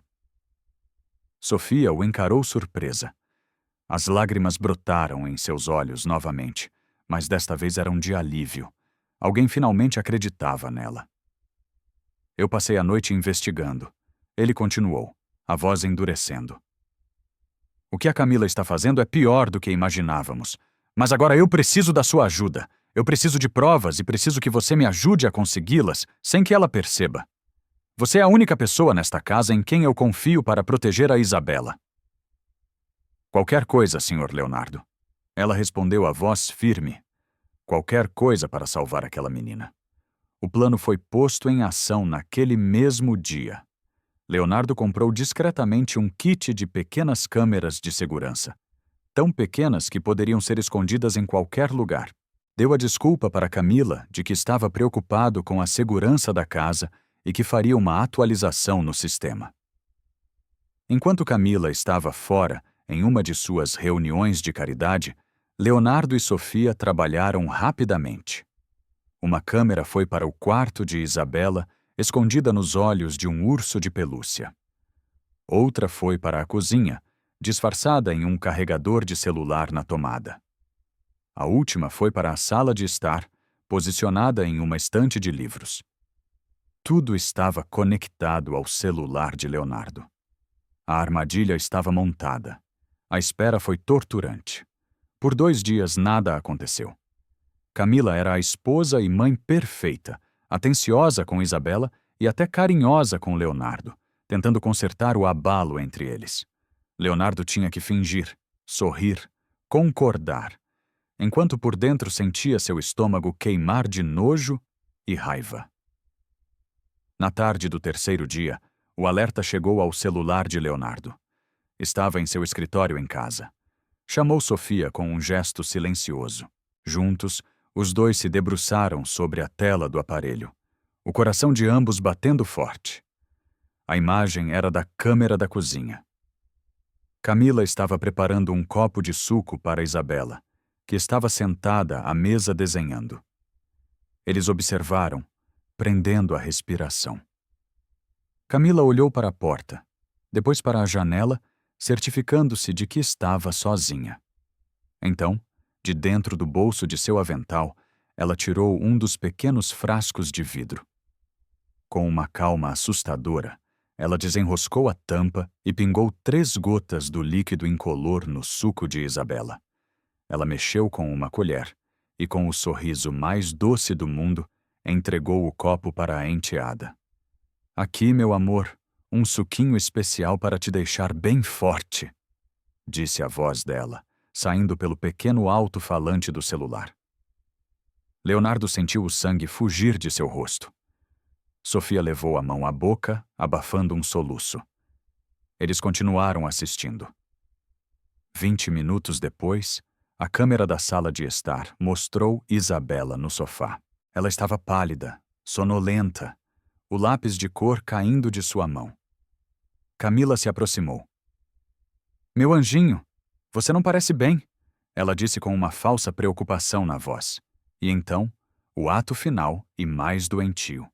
Sofia o encarou surpresa. As lágrimas brotaram em seus olhos novamente, mas desta vez eram de alívio. Alguém finalmente acreditava nela. "Eu passei a noite investigando." Ele continuou, a voz endurecendo. "O que a Camila está fazendo é pior do que imaginávamos. Mas agora eu preciso da sua ajuda. Eu preciso de provas e preciso que você me ajude a consegui-las sem que ela perceba. Você é a única pessoa nesta casa em quem eu confio para proteger a Isabela." "Qualquer coisa, Sr. Leonardo." Ela respondeu a voz firme. Qualquer coisa para salvar aquela menina. O plano foi posto em ação naquele mesmo dia. Leonardo comprou discretamente um kit de pequenas câmeras de segurança, tão pequenas que poderiam ser escondidas em qualquer lugar. Deu a desculpa para Camila de que estava preocupado com a segurança da casa e que faria uma atualização no sistema. Enquanto Camila estava fora, em uma de suas reuniões de caridade, Leonardo e Sofia trabalharam rapidamente. Uma câmera foi para o quarto de Isabela, escondida nos olhos de um urso de pelúcia. Outra foi para a cozinha, disfarçada em um carregador de celular na tomada. A última foi para a sala de estar, posicionada em uma estante de livros. Tudo estava conectado ao celular de Leonardo. A armadilha estava montada. A espera foi torturante. Por 2 dias nada aconteceu. Camila era a esposa e mãe perfeita, atenciosa com Isabela e até carinhosa com Leonardo, tentando consertar o abalo entre eles. Leonardo tinha que fingir, sorrir, concordar, enquanto por dentro sentia seu estômago queimar de nojo e raiva. Na tarde do 3º dia, o alerta chegou ao celular de Leonardo. Estava em seu escritório em casa. Chamou Sofia com um gesto silencioso. Juntos, os dois se debruçaram sobre a tela do aparelho, o coração de ambos batendo forte. A imagem era da câmera da cozinha. Camila estava preparando um copo de suco para Isabela, que estava sentada à mesa desenhando. Eles observaram, prendendo a respiração. Camila olhou para a porta, depois para a janela, certificando-se de que estava sozinha. Então, De dentro do bolso de seu avental, ela tirou um dos pequenos frascos de vidro. Com uma calma assustadora, ela desenroscou a tampa e pingou 3 gotas do líquido incolor no suco de Isabela. Ela mexeu com uma colher e, com o sorriso mais doce do mundo, entregou o copo para a enteada. Aqui, meu amor, um suquinho especial para te deixar bem forte, disse a voz dela, saindo pelo pequeno alto-falante do celular. Leonardo sentiu o sangue fugir de seu rosto. Sofia levou a mão à boca, abafando um soluço. Eles continuaram assistindo. 20 minutos depois, a câmera da sala de estar mostrou Isabela no sofá. Ela estava pálida, sonolenta, o lápis de cor caindo de sua mão. Camila se aproximou. Meu anjinho, você não parece bem, ela disse com uma falsa preocupação na voz. E então, o ato final e mais doentio.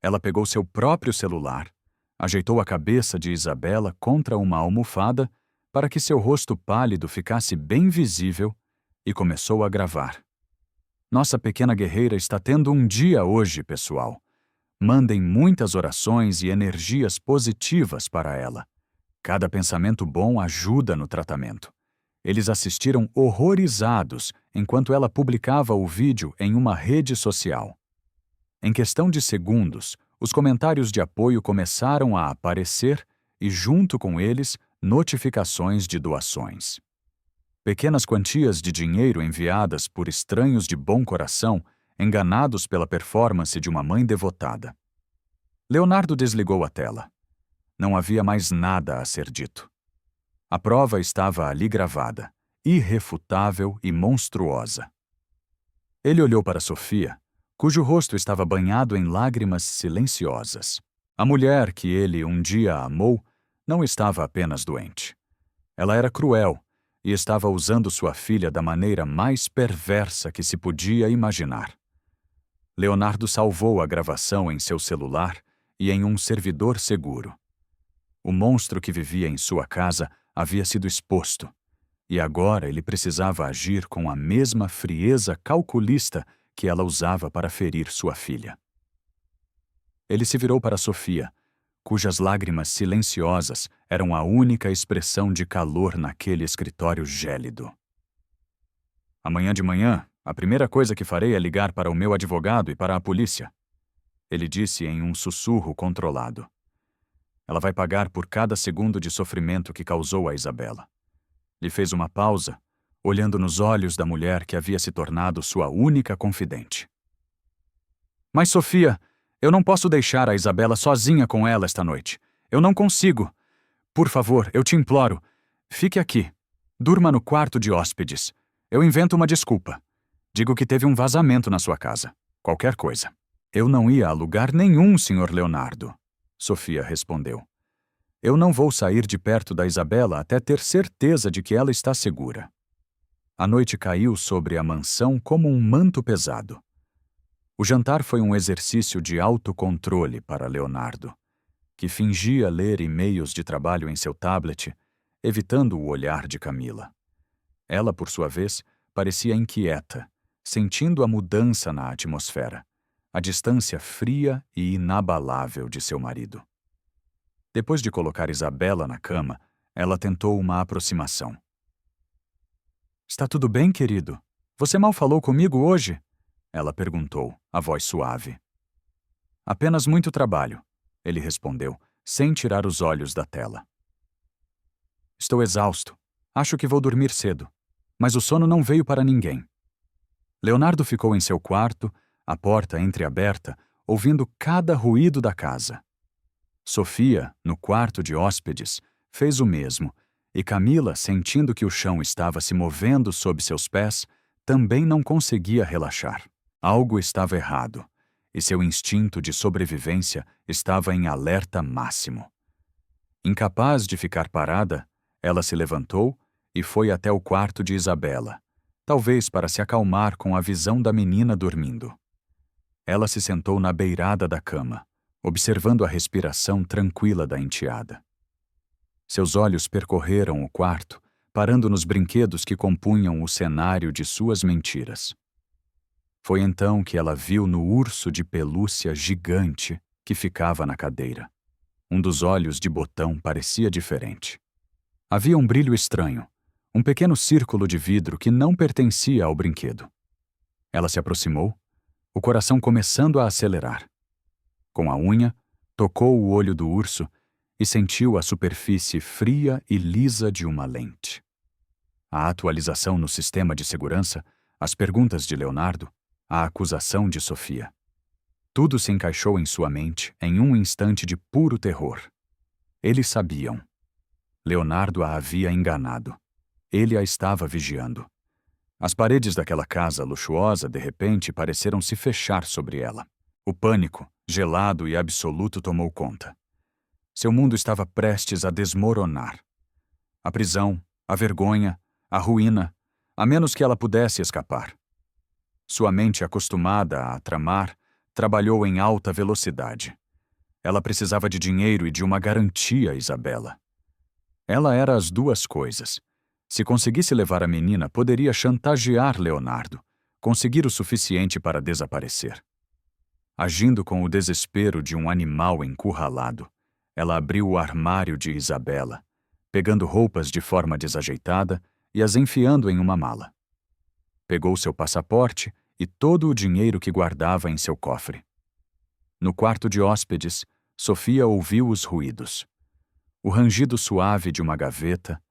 Ela pegou seu próprio celular, ajeitou a cabeça de Isabela contra uma almofada para que seu rosto pálido ficasse bem visível e começou a gravar. Nossa pequena guerreira está tendo um dia hoje, pessoal. Mandem muitas orações e energias positivas para ela. Cada pensamento bom ajuda no tratamento. Eles assistiram horrorizados enquanto ela publicava o vídeo em uma rede social. Em questão de segundos, os comentários de apoio começaram a aparecer e, junto com eles, notificações de doações. Pequenas quantias de dinheiro enviadas por estranhos de bom coração, enganados pela performance de uma mãe devotada. Leonardo desligou a tela. Não havia mais nada a ser dito. A prova estava ali gravada, irrefutável e monstruosa. Ele olhou para Sofia, cujo rosto estava banhado em lágrimas silenciosas. A mulher que ele um dia amou não estava apenas doente. Ela era cruel e estava usando sua filha da maneira mais perversa que se podia imaginar. Leonardo salvou a gravação em seu celular e em um servidor seguro. O monstro que vivia em sua casa havia sido exposto, e agora ele precisava agir com a mesma frieza calculista que ela usava para ferir sua filha. Ele se virou para Sofia, cujas lágrimas silenciosas eram a única expressão de calor naquele escritório gélido. Amanhã de manhã, a primeira coisa que farei é ligar para o meu advogado e para a polícia, ele disse em um sussurro controlado. Ela vai pagar por cada segundo de sofrimento que causou a Isabela. Ele fez uma pausa, olhando nos olhos da mulher que havia se tornado sua única confidente. Mas, Sofia, eu não posso deixar a Isabela sozinha com ela esta noite. Eu não consigo. Por favor, eu te imploro. Fique aqui. Durma no quarto de hóspedes. Eu invento uma desculpa. Digo que teve um vazamento na sua casa. Qualquer coisa. Eu não ia a lugar nenhum, Sr. Leonardo. Sofia respondeu. Eu não vou sair de perto da Isabela até ter certeza de que ela está segura. A noite caiu sobre a mansão como um manto pesado. O jantar foi um exercício de autocontrole para Leonardo, que fingia ler e-mails de trabalho em seu tablet, evitando o olhar de Camila. Ela, por sua vez, parecia inquieta, sentindo a mudança na atmosfera, a distância fria e inabalável de seu marido. Depois de colocar Isabela na cama, ela tentou uma aproximação. Está tudo bem, querido? Você mal falou comigo hoje? Ela perguntou, a voz suave. Apenas muito trabalho, ele respondeu, sem tirar os olhos da tela. Estou exausto. Acho que vou dormir cedo. Mas o sono não veio para ninguém. Leonardo ficou em seu quarto, a porta entreaberta, ouvindo cada ruído da casa. Sofia, no quarto de hóspedes, fez o mesmo, e Camila, sentindo que o chão estava se movendo sob seus pés, também não conseguia relaxar. Algo estava errado, e seu instinto de sobrevivência estava em alerta máximo. Incapaz de ficar parada, ela se levantou e foi até o quarto de Isabela, talvez para se acalmar com a visão da menina dormindo. Ela se sentou na beirada da cama, observando a respiração tranquila da enteada. Seus olhos percorreram o quarto, parando nos brinquedos que compunham o cenário de suas mentiras. Foi então que ela viu no urso de pelúcia gigante que ficava na cadeira. Um dos olhos de botão parecia diferente. Havia um brilho estranho, um pequeno círculo de vidro que não pertencia ao brinquedo. Ela se aproximou, o coração começando a acelerar. Com a unha, tocou o olho do urso e sentiu a superfície fria e lisa de uma lente. A atualização no sistema de segurança, as perguntas de Leonardo, a acusação de Sofia. Tudo se encaixou em sua mente em um instante de puro terror. Eles sabiam. Leonardo a havia enganado. Ele a estava vigiando. As paredes daquela casa luxuosa, de repente, pareceram se fechar sobre ela. O pânico, gelado e absoluto, tomou conta. Seu mundo estava prestes a desmoronar. A prisão, a vergonha, a ruína, a menos que ela pudesse escapar. Sua mente, acostumada a tramar, trabalhou em alta velocidade. Ela precisava de dinheiro e de uma garantia, Isabela. Ela era as duas coisas. Se conseguisse levar a menina, poderia chantagear Leonardo, conseguir o suficiente para desaparecer. Agindo com o desespero de um animal encurralado, ela abriu o armário de Isabela, pegando roupas de forma desajeitada e as enfiando em uma mala. Pegou seu passaporte e todo o dinheiro que guardava em seu cofre. No quarto de hóspedes, Sofia ouviu os ruídos. O rangido suave de uma gaveta,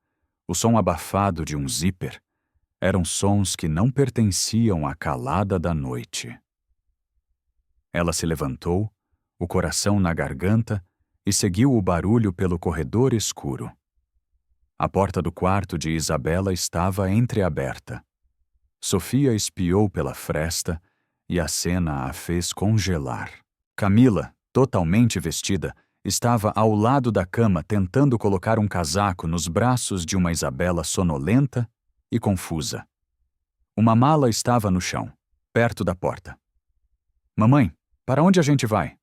o som abafado de um zíper, eram sons que não pertenciam à calada da noite. Ela se levantou, o coração na garganta, e seguiu o barulho pelo corredor escuro. A porta do quarto de Isabela estava entreaberta. Sofia espiou pela fresta e a cena a fez congelar. Camila, totalmente vestida, estava ao lado da cama tentando colocar um casaco nos braços de uma Isabela sonolenta e confusa. Uma mala estava no chão, perto da porta. "Mamãe, para onde a gente vai?"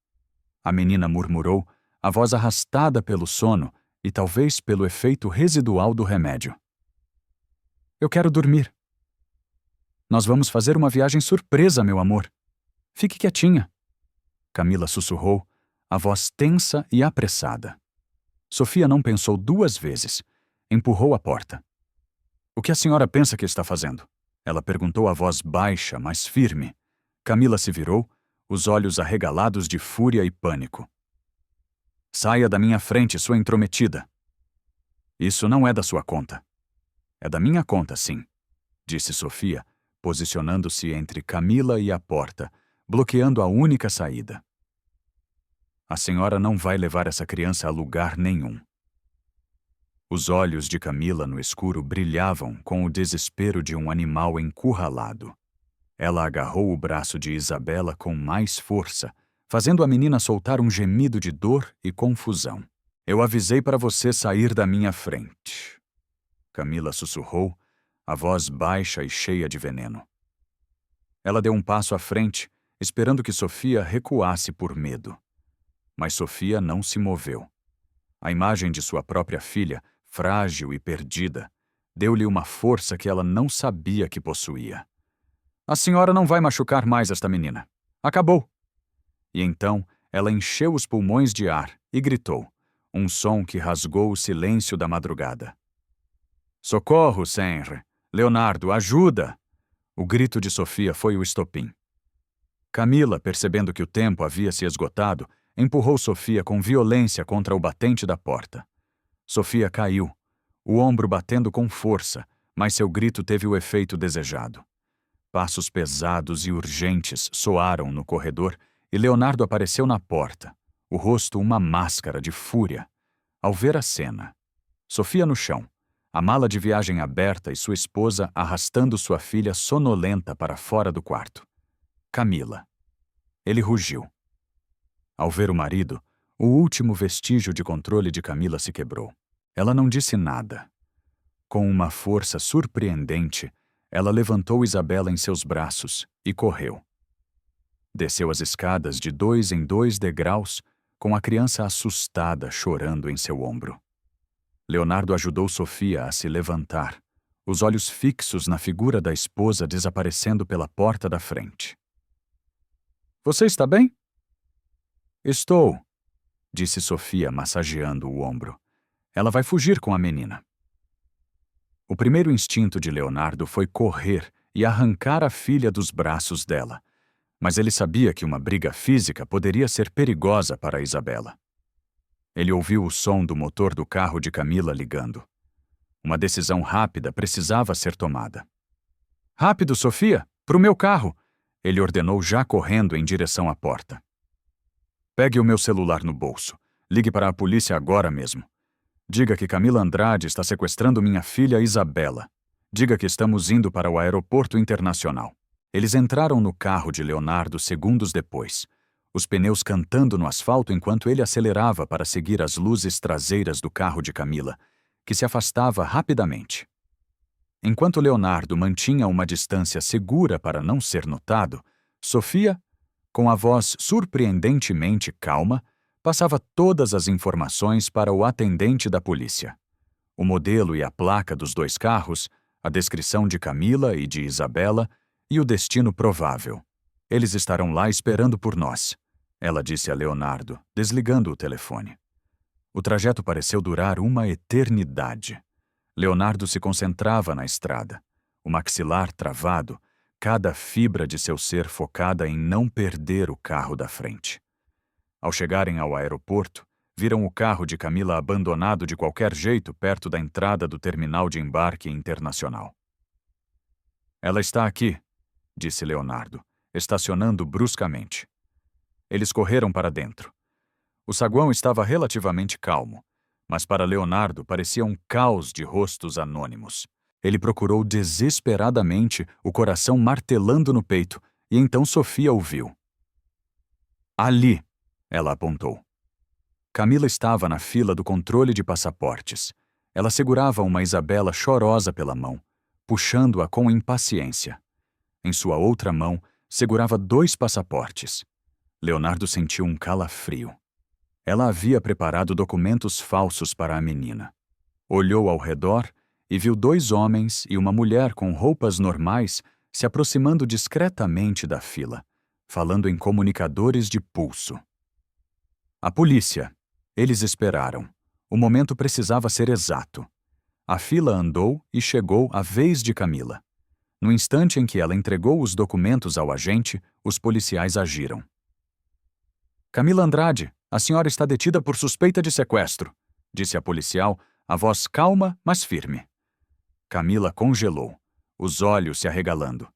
A menina murmurou, a voz arrastada pelo sono e talvez pelo efeito residual do remédio. "Eu quero dormir." "Nós vamos fazer uma viagem surpresa, meu amor. Fique quietinha." Camila sussurrou, a voz tensa e apressada. Sofia não pensou duas vezes. Empurrou a porta. "O que a senhora pensa que está fazendo?" Ela perguntou a voz baixa, mas firme. Camila se virou, os olhos arregalados de fúria e pânico. "Saia da minha frente, sua intrometida." "Isso não é da sua conta." "É da minha conta, sim," disse Sofia, posicionando-se entre Camila e a porta, bloqueando a única saída. "A senhora não vai levar essa criança a lugar nenhum." Os olhos de Camila no escuro brilhavam com o desespero de um animal encurralado. Ela agarrou o braço de Isabela com mais força, fazendo a menina soltar um gemido de dor e confusão. "Eu avisei para você sair da minha frente." Camila sussurrou, a voz baixa e cheia de veneno. Ela deu um passo à frente, esperando que Sofia recuasse por medo. Mas Sofia não se moveu. A imagem de sua própria filha, frágil e perdida, deu-lhe uma força que ela não sabia que possuía. "A senhora não vai machucar mais esta menina. Acabou!" E então ela encheu os pulmões de ar e gritou, um som que rasgou o silêncio da madrugada. "Socorro, Senhor! Leonardo, ajuda!" O grito de Sofia foi o estopim. Camila, percebendo que o tempo havia se esgotado, empurrou Sofia com violência contra o batente da porta. Sofia caiu, o ombro batendo com força, mas seu grito teve o efeito desejado. Passos pesados e urgentes soaram no corredor e Leonardo apareceu na porta, o rosto uma máscara de fúria. Ao ver a cena, Sofia no chão, a mala de viagem aberta e sua esposa arrastando sua filha sonolenta para fora do quarto. Camila. Ele rugiu. Ao ver o marido, o último vestígio de controle de Camila se quebrou. Ela não disse nada. Com uma força surpreendente, ela levantou Isabela em seus braços e correu. Desceu as escadas de 2 em 2 degraus, com a criança assustada chorando em seu ombro. Leonardo ajudou Sofia a se levantar, os olhos fixos na figura da esposa desaparecendo pela porta da frente. Você está bem? Estou, disse Sofia, massageando o ombro. Ela vai fugir com a menina. O primeiro instinto de Leonardo foi correr e arrancar a filha dos braços dela, mas ele sabia que uma briga física poderia ser perigosa para Isabela. Ele ouviu o som do motor do carro de Camila ligando. Uma decisão rápida precisava ser tomada. Rápido, Sofia! Pro meu carro! Ele ordenou já correndo em direção à porta. Pegue o meu celular no bolso. Ligue para a polícia agora mesmo. Diga que Camila Andrade está sequestrando minha filha Isabela. Diga que estamos indo para o aeroporto internacional. Eles entraram no carro de Leonardo segundos depois, os pneus cantando no asfalto enquanto ele acelerava para seguir as luzes traseiras do carro de Camila, que se afastava rapidamente. Enquanto Leonardo mantinha uma distância segura para não ser notado, Sofia, com a voz surpreendentemente calma, passava todas as informações para o atendente da polícia. O modelo e a placa dos dois carros, a descrição de Camila e de Isabela e o destino provável. Eles estarão lá esperando por nós, ela disse a Leonardo, desligando o telefone. O trajeto pareceu durar uma eternidade. Leonardo se concentrava na estrada, o maxilar travado, cada fibra de seu ser focada em não perder o carro da frente. Ao chegarem ao aeroporto, viram o carro de Camila abandonado de qualquer jeito perto da entrada do terminal de embarque internacional. Ela está aqui, disse Leonardo, estacionando bruscamente. Eles correram para dentro. O saguão estava relativamente calmo, mas para Leonardo parecia um caos de rostos anônimos. Ele procurou desesperadamente, o coração martelando no peito, e então Sofia o viu. Ali, ela apontou. Camila estava na fila do controle de passaportes. Ela segurava uma Isabela chorosa pela mão, puxando-a com impaciência. Em sua outra mão, segurava 2 passaportes. Leonardo sentiu um calafrio. Ela havia preparado documentos falsos para a menina. Olhou ao redor e viu 2 homens e uma mulher com roupas normais se aproximando discretamente da fila, falando em comunicadores de pulso. A polícia. Eles esperaram. O momento precisava ser exato. A fila andou e chegou à vez de Camila. No instante em que ela entregou os documentos ao agente, os policiais agiram. Camila Andrade, a senhora está detida por suspeita de sequestro, disse a policial, a voz calma, mas firme. Camila congelou, os olhos se arregalando.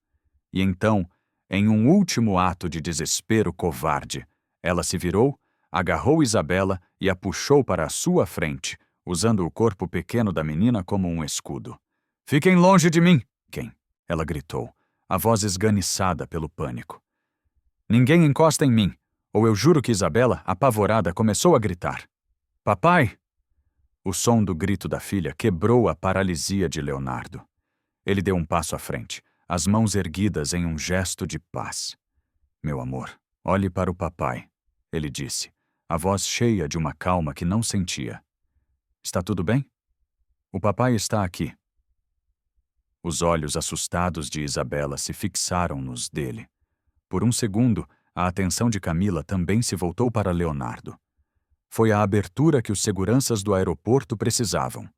E então, em um último ato de desespero covarde, ela se virou, agarrou Isabela e a puxou para a sua frente, usando o corpo pequeno da menina como um escudo. Fiquem longe de mim! Quem? Ela gritou, a voz esganiçada pelo pânico. Ninguém encosta em mim, ou eu juro que Isabela, apavorada, começou a gritar. Papai! O som do grito da filha quebrou a paralisia de Leonardo. Ele deu um passo à frente, as mãos erguidas em um gesto de paz. Meu amor, olhe para o papai, ele disse, a voz cheia de uma calma que não sentia. Está tudo bem? O papai está aqui. Os olhos assustados de Isabela se fixaram nos dele. Por um segundo, a atenção de Camila também se voltou para Leonardo. Foi a abertura que os seguranças do aeroporto precisavam.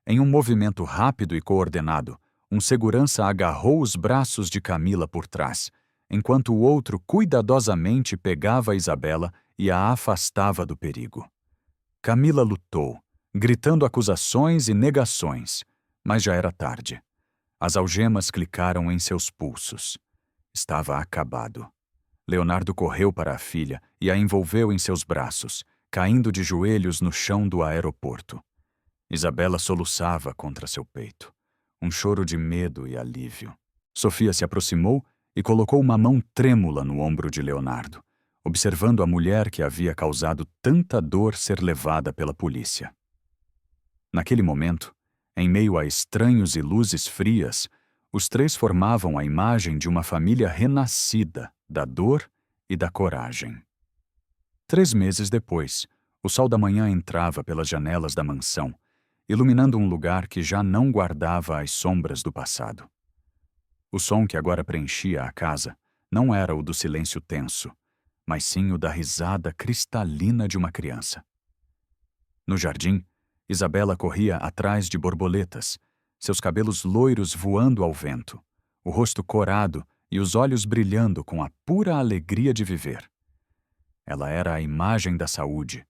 Em um movimento rápido e coordenado, um segurança agarrou os braços de Camila por trás, enquanto o outro cuidadosamente pegava Isabela e a afastava do perigo. Camila lutou, gritando acusações e negações, mas já era tarde. As algemas clicaram em seus pulsos. Estava acabado. Leonardo correu para a filha e a envolveu em seus braços, caindo de joelhos no chão do aeroporto. Isabela soluçava contra seu peito. Um choro de medo e alívio. Sofia se aproximou e colocou uma mão trêmula no ombro de Leonardo, observando a mulher que havia causado tanta dor ser levada pela polícia. Naquele momento, em meio a estranhos e luzes frias, os 3 formavam a imagem de uma família renascida da dor e da coragem. 3 meses depois, o sol da manhã entrava pelas janelas da mansão, iluminando um lugar que já não guardava as sombras do passado. O som que agora preenchia a casa não era o do silêncio tenso, mas sim o da risada cristalina de uma criança. No jardim, Isabela corria atrás de borboletas, seus cabelos loiros voando ao vento, o rosto corado e os olhos brilhando com a pura alegria de viver. Ela era a imagem da saúde,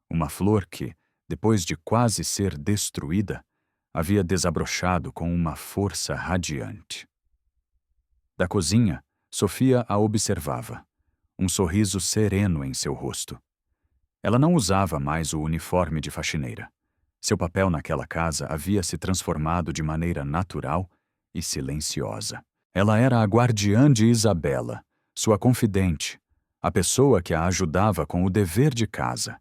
uma flor que, depois de quase ser destruída, havia desabrochado com uma força radiante. Da cozinha, Sofia a observava, um sorriso sereno em seu rosto. Ela não usava mais o uniforme de faxineira. Seu papel naquela casa havia se transformado de maneira natural e silenciosa. Ela era a guardiã de Isabela, sua confidente, a pessoa que a ajudava com o dever de casa,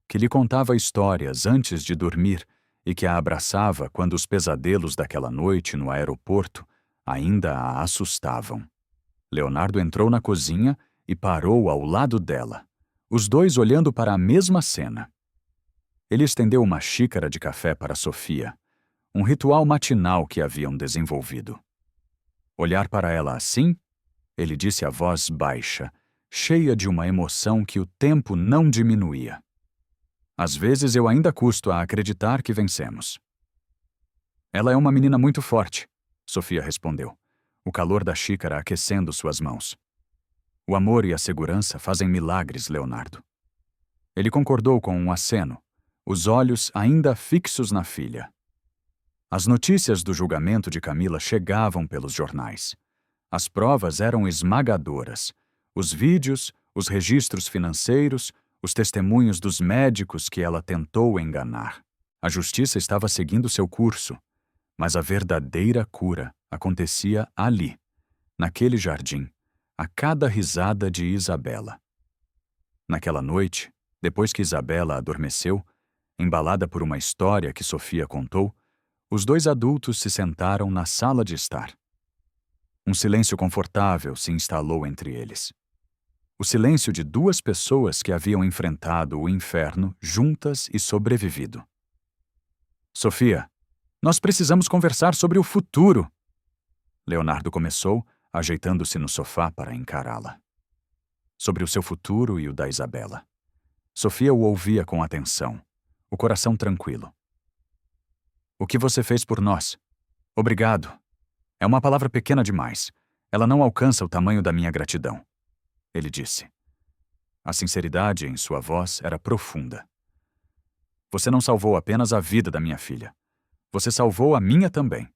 que lhe contava histórias antes de dormir e que a abraçava quando os pesadelos daquela noite no aeroporto ainda a assustavam. Leonardo entrou na cozinha e parou ao lado dela, os dois olhando para a mesma cena. Ele estendeu uma xícara de café para Sofia, um ritual matinal que haviam desenvolvido. Olhar para ela assim, ele disse a voz baixa, cheia de uma emoção que o tempo não diminuía. Às vezes eu ainda custo a acreditar que vencemos. Ela é uma menina muito forte, Sofia respondeu, o calor da xícara aquecendo suas mãos. O amor e a segurança fazem milagres, Leonardo. Ele concordou com um aceno, os olhos ainda fixos na filha. As notícias do julgamento de Camila chegavam pelos jornais. As provas eram esmagadoras. Os vídeos, os registros financeiros, os testemunhos dos médicos que ela tentou enganar. A justiça estava seguindo seu curso, mas a verdadeira cura acontecia ali, naquele jardim, a cada risada de Isabela. Naquela noite, depois que Isabela adormeceu, embalada por uma história que Sofia contou, os dois adultos se sentaram na sala de estar. Um silêncio confortável se instalou entre eles. O silêncio de duas pessoas que haviam enfrentado o inferno juntas e sobrevivido. Sofia, nós precisamos conversar sobre o futuro. Leonardo começou, ajeitando-se no sofá para encará-la. Sobre o seu futuro e o da Isabela. Sofia o ouvia com atenção, o coração tranquilo. O que você fez por nós? Obrigado. É uma palavra pequena demais. Ela não alcança o tamanho da minha gratidão. Ele disse. A sinceridade em sua voz era profunda. Você não salvou apenas a vida da minha filha. Você salvou a minha também.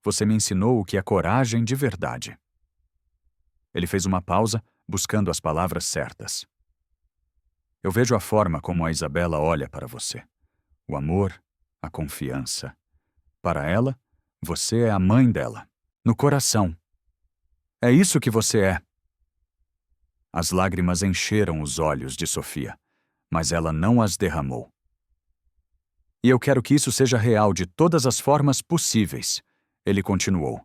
Você me ensinou o que é coragem de verdade. Ele fez uma pausa, buscando as palavras certas. Eu vejo a forma como a Isabela olha para você. O amor, a confiança. Para ela, você é a mãe dela. No coração. É isso que você é. As lágrimas encheram os olhos de Sofia, mas ela não as derramou. E eu quero que isso seja real de todas as formas possíveis, ele continuou.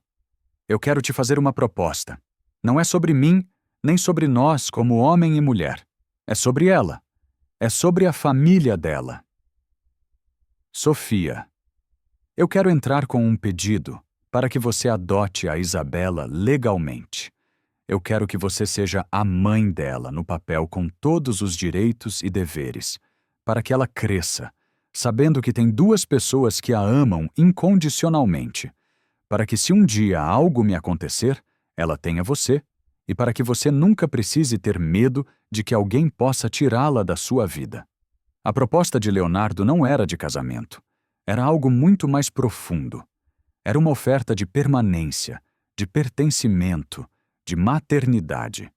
Eu quero te fazer uma proposta. Não é sobre mim, nem sobre nós como homem e mulher. É sobre ela. É sobre a família dela. Sofia, eu quero entrar com um pedido para que você adote a Isabela legalmente. Eu quero que você seja a mãe dela no papel com todos os direitos e deveres, para que ela cresça, sabendo que tem duas pessoas que a amam incondicionalmente, para que se um dia algo me acontecer, ela tenha você, e para que você nunca precise ter medo de que alguém possa tirá-la da sua vida. A proposta de Leonardo não era de casamento. Era algo muito mais profundo. Era uma oferta de permanência, de pertencimento, de maternidade.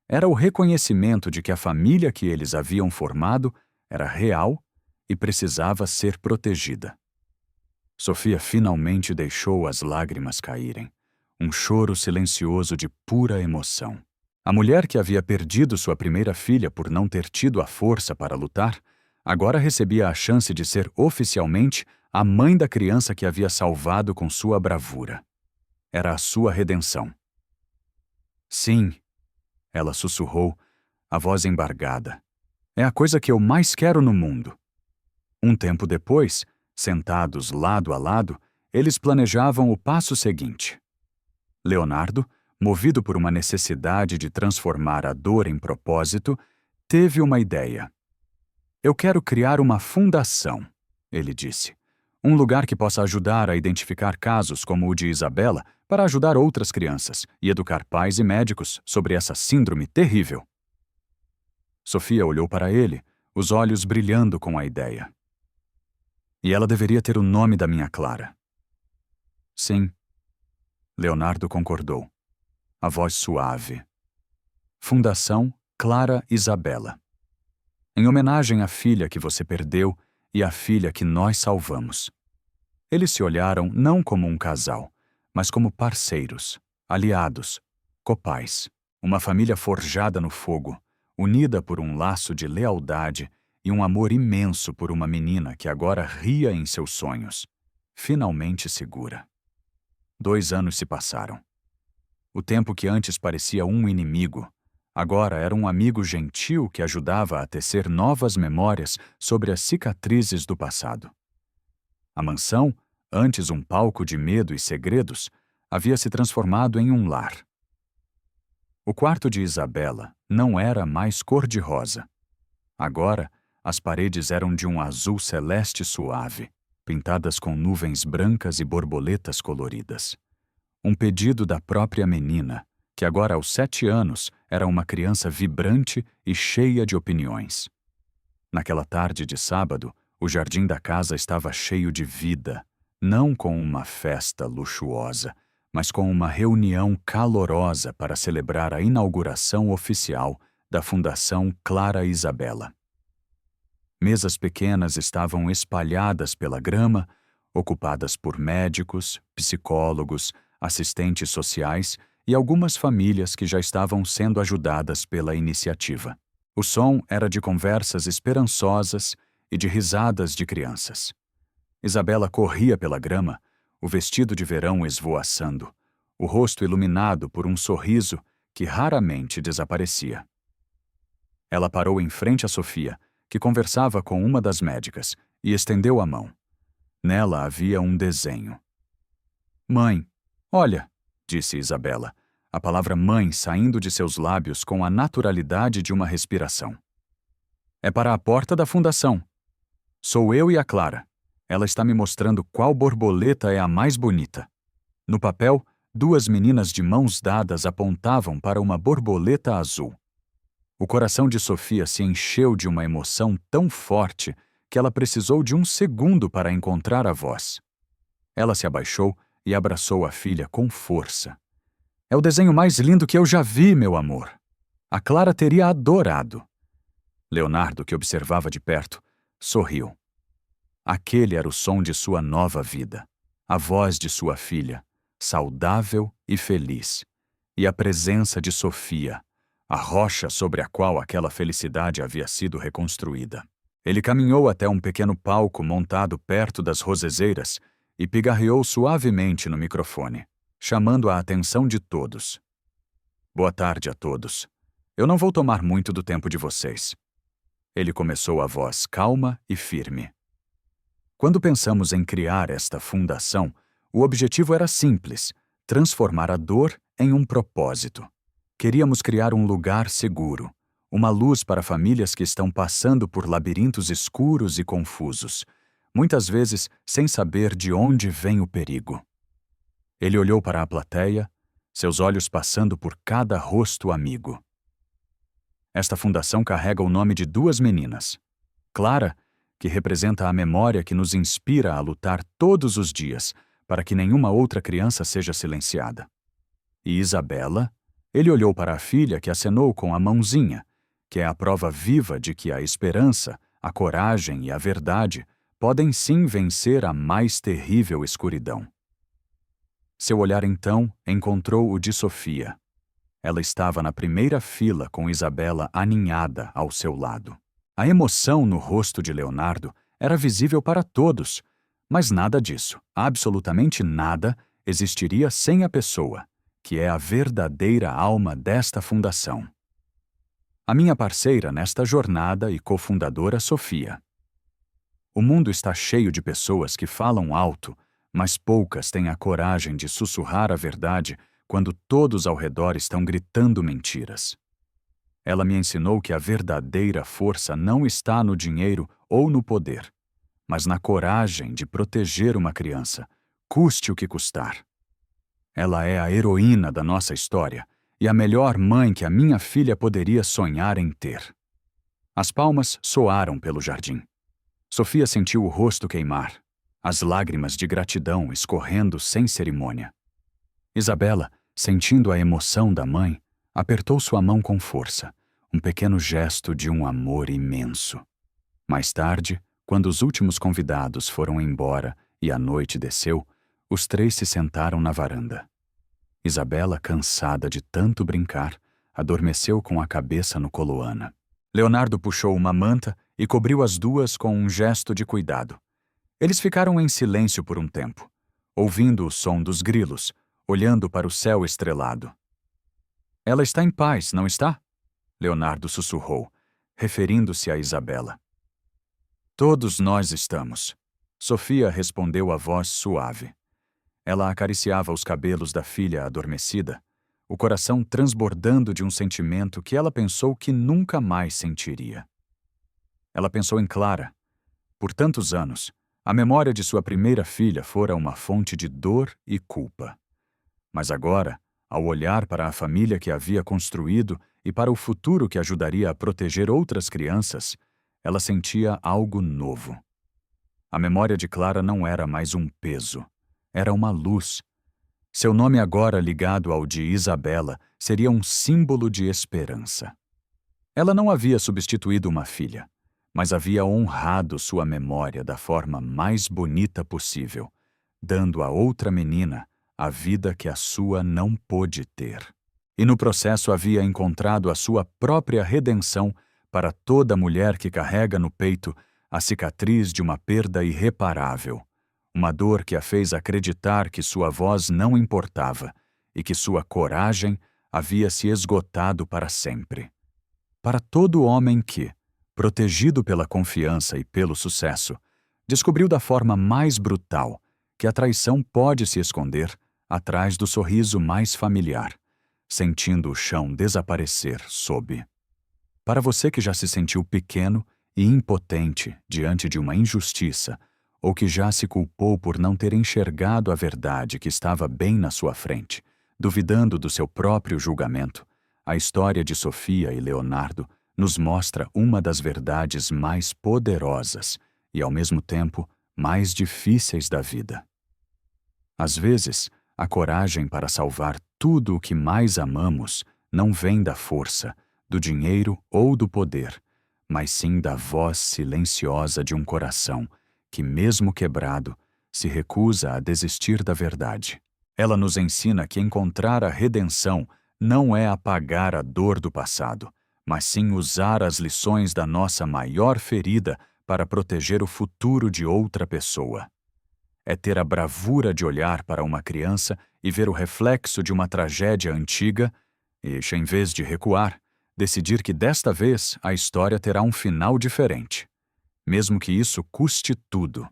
Era o reconhecimento de que a família que eles haviam formado era real e precisava ser protegida. Sofia finalmente deixou as lágrimas caírem, um choro silencioso de pura emoção. A mulher que havia perdido sua primeira filha por não ter tido a força para lutar, agora recebia a chance de ser oficialmente a mãe da criança que havia salvado com sua bravura. Era a sua redenção. Sim, ela sussurrou, a voz embargada. É a coisa que eu mais quero no mundo. Um tempo depois, Sentados lado a lado, eles planejavam o passo seguinte. Leonardo, movido por uma necessidade de transformar a dor em propósito, teve uma ideia. Eu quero criar uma fundação, ele disse. Um lugar que possa ajudar a identificar casos como o de Isabela para ajudar outras crianças e educar pais e médicos sobre essa síndrome terrível. Sofia olhou para ele, os olhos brilhando com a ideia. E ela deveria ter o nome da minha Clara. Sim. Leonardo concordou. A voz suave. Fundação Clara Isabela. Em homenagem à filha que você perdeu e à filha que nós salvamos. Eles se olharam não como um casal, mas como parceiros, aliados, copais, uma família forjada no fogo, unida por um laço de lealdade e um amor imenso por uma menina que agora ria em seus sonhos, finalmente segura. 2 anos se passaram. O tempo que antes parecia um inimigo, agora era um amigo gentil que ajudava a tecer novas memórias sobre as cicatrizes do passado. A mansão, antes um palco de medo e segredos, havia se transformado em um lar. O quarto de Isabela não era mais cor-de-rosa. Agora, as paredes eram de um azul celeste suave, pintadas com nuvens brancas e borboletas coloridas. Um pedido da própria menina, que agora aos 7 anos era uma criança vibrante e cheia de opiniões. Naquela tarde de sábado, o jardim da casa estava cheio de vida, não com uma festa luxuosa, mas com uma reunião calorosa para celebrar a inauguração oficial da Fundação Clara Isabela. Mesas pequenas estavam espalhadas pela grama, ocupadas por médicos, psicólogos, assistentes sociais e algumas famílias que já estavam sendo ajudadas pela iniciativa. O som era de conversas esperançosas e de risadas de crianças. Isabela corria pela grama, o vestido de verão esvoaçando, o rosto iluminado por um sorriso que raramente desaparecia. Ela parou em frente a Sofia, que conversava com uma das médicas, e estendeu a mão. Nela havia um desenho. Mãe, olha, disse Isabela, a palavra mãe saindo de seus lábios com a naturalidade de uma respiração. É para a porta da fundação. Sou eu e a Clara. Ela está me mostrando qual borboleta é a mais bonita. No papel, 2 meninas de mãos dadas apontavam para uma borboleta azul. O coração de Sofia se encheu de uma emoção tão forte que ela precisou de um segundo para encontrar a voz. Ela se abaixou e abraçou a filha com força. É o desenho mais lindo que eu já vi, meu amor. A Clara teria adorado. Leonardo, que observava de perto, sorriu. Aquele era o som de sua nova vida, a voz de sua filha, saudável e feliz, e a presença de Sofia, a rocha sobre a qual aquela felicidade havia sido reconstruída. Ele caminhou até um pequeno palco montado perto das rosezeiras e pigarreou suavemente no microfone, chamando a atenção de todos. Boa tarde a todos. Eu não vou tomar muito do tempo de vocês. Ele começou a voz calma e firme. Quando pensamos em criar esta fundação, o objetivo era simples: transformar a dor em um propósito. Queríamos criar um lugar seguro, uma luz para famílias que estão passando por labirintos escuros e confusos, muitas vezes sem saber de onde vem o perigo. Ele olhou para a plateia, seus olhos passando por cada rosto amigo. Esta fundação carrega o nome de 2 meninas. Clara, que representa a memória que nos inspira a lutar todos os dias para que nenhuma outra criança seja silenciada. E Isabela, ele olhou para a filha que acenou com a mãozinha, que é a prova viva de que a esperança, a coragem e a verdade podem sim vencer a mais terrível escuridão. Seu olhar então encontrou o de Sofia. Ela estava na primeira fila com Isabela aninhada ao seu lado. A emoção no rosto de Leonardo era visível para todos, mas nada disso, absolutamente nada, existiria sem a pessoa, que é a verdadeira alma desta fundação. A minha parceira nesta jornada e cofundadora Sofia. O mundo está cheio de pessoas que falam alto, mas poucas têm a coragem de sussurrar a verdade quando todos ao redor estão gritando mentiras. Ela me ensinou que a verdadeira força não está no dinheiro ou no poder, mas na coragem de proteger uma criança, custe o que custar. Ela é a heroína da nossa história e a melhor mãe que a minha filha poderia sonhar em ter. As palmas soaram pelo jardim. Sofia sentiu o rosto queimar, as lágrimas de gratidão escorrendo sem cerimônia. Isabela, sentindo a emoção da mãe, apertou sua mão com força, um pequeno gesto de um amor imenso. Mais tarde, quando os últimos convidados foram embora e a noite desceu, os três se sentaram na varanda. Isabela, cansada de tanto brincar, adormeceu com a cabeça no colo Ana. Leonardo puxou uma manta e cobriu as duas com um gesto de cuidado. Eles ficaram em silêncio por um tempo, ouvindo o som dos grilos, olhando para o céu estrelado. Ela está em paz, não está? Leonardo sussurrou, referindo-se a Isabela. Todos nós estamos. Sofia respondeu a voz suave. Ela acariciava os cabelos da filha adormecida, o coração transbordando de um sentimento que ela pensou que nunca mais sentiria. Ela pensou em Clara. Por tantos anos, a memória de sua primeira filha fora uma fonte de dor e culpa. Mas agora, ao olhar para a família que havia construído e para o futuro que ajudaria a proteger outras crianças, ela sentia algo novo. A memória de Clara não era mais um peso, era uma luz. Seu nome agora ligado ao de Isabela seria um símbolo de esperança. Ela não havia substituído uma filha, mas havia honrado sua memória da forma mais bonita possível, dando a outra menina a vida que a sua não pôde ter. E no processo havia encontrado a sua própria redenção para toda mulher que carrega no peito a cicatriz de uma perda irreparável, uma dor que a fez acreditar que sua voz não importava e que sua coragem havia se esgotado para sempre. Para todo homem que, protegido pela confiança e pelo sucesso, descobriu da forma mais brutal que a traição pode se esconder atrás do sorriso mais familiar, sentindo o chão desaparecer sob. Para você que já se sentiu pequeno e impotente diante de uma injustiça, ou que já se culpou por não ter enxergado a verdade que estava bem na sua frente, duvidando do seu próprio julgamento, a história de Sofia e Leonardo nos mostra uma das verdades mais poderosas e, ao mesmo tempo, mais difíceis da vida. Às vezes, a coragem para salvar tudo o que mais amamos não vem da força, do dinheiro ou do poder, mas sim da voz silenciosa de um coração que, mesmo quebrado, se recusa a desistir da verdade. Ela nos ensina que encontrar a redenção não é apagar a dor do passado, mas sim usar as lições da nossa maior ferida para proteger o futuro de outra pessoa. É ter a bravura de olhar para uma criança e ver o reflexo de uma tragédia antiga e, em vez de recuar, decidir que desta vez a história terá um final diferente, mesmo que isso custe tudo.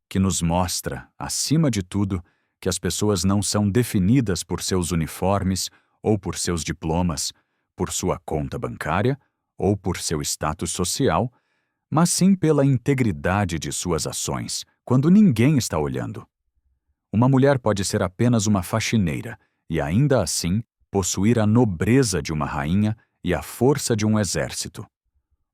Que nos mostra, acima de tudo, que as pessoas não são definidas por seus uniformes ou por seus diplomas, por sua conta bancária ou por seu status social, mas sim pela integridade de suas ações, quando ninguém está olhando. Uma mulher pode ser apenas uma faxineira e, ainda assim, possuir a nobreza de uma rainha e a força de um exército.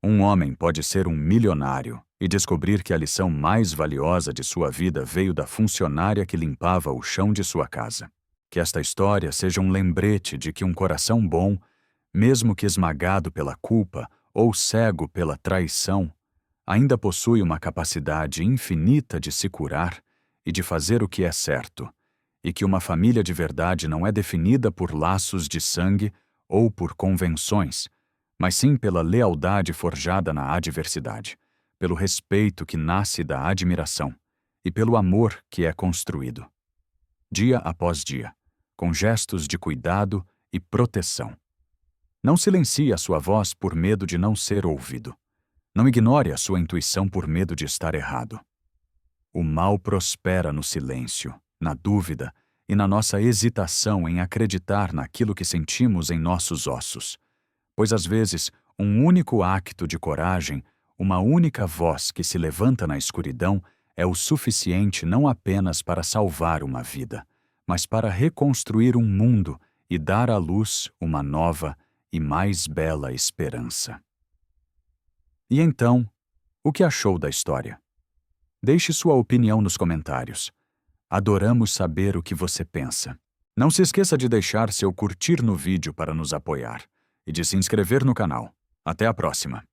Um homem pode ser um milionário e descobrir que a lição mais valiosa de sua vida veio da funcionária que limpava o chão de sua casa. Que esta história seja um lembrete de que um coração bom, mesmo que esmagado pela culpa ou cego pela traição, ainda possui uma capacidade infinita de se curar e de fazer o que é certo, e que uma família de verdade não é definida por laços de sangue ou por convenções, mas sim pela lealdade forjada na adversidade, pelo respeito que nasce da admiração e pelo amor que é construído. Dia após dia, com gestos de cuidado e proteção. Não silencie a sua voz por medo de não ser ouvido. Não ignore a sua intuição por medo de estar errado. O mal prospera no silêncio, na dúvida e na nossa hesitação em acreditar naquilo que sentimos em nossos ossos, pois às vezes um único acto de coragem, uma única voz que se levanta na escuridão é o suficiente não apenas para salvar uma vida, mas para reconstruir um mundo e dar à luz uma nova e mais bela esperança. E então, o que achou da história? Deixe sua opinião nos comentários. Adoramos saber o que você pensa. Não se esqueça de deixar seu curtir no vídeo para nos apoiar e de se inscrever no canal. Até a próxima!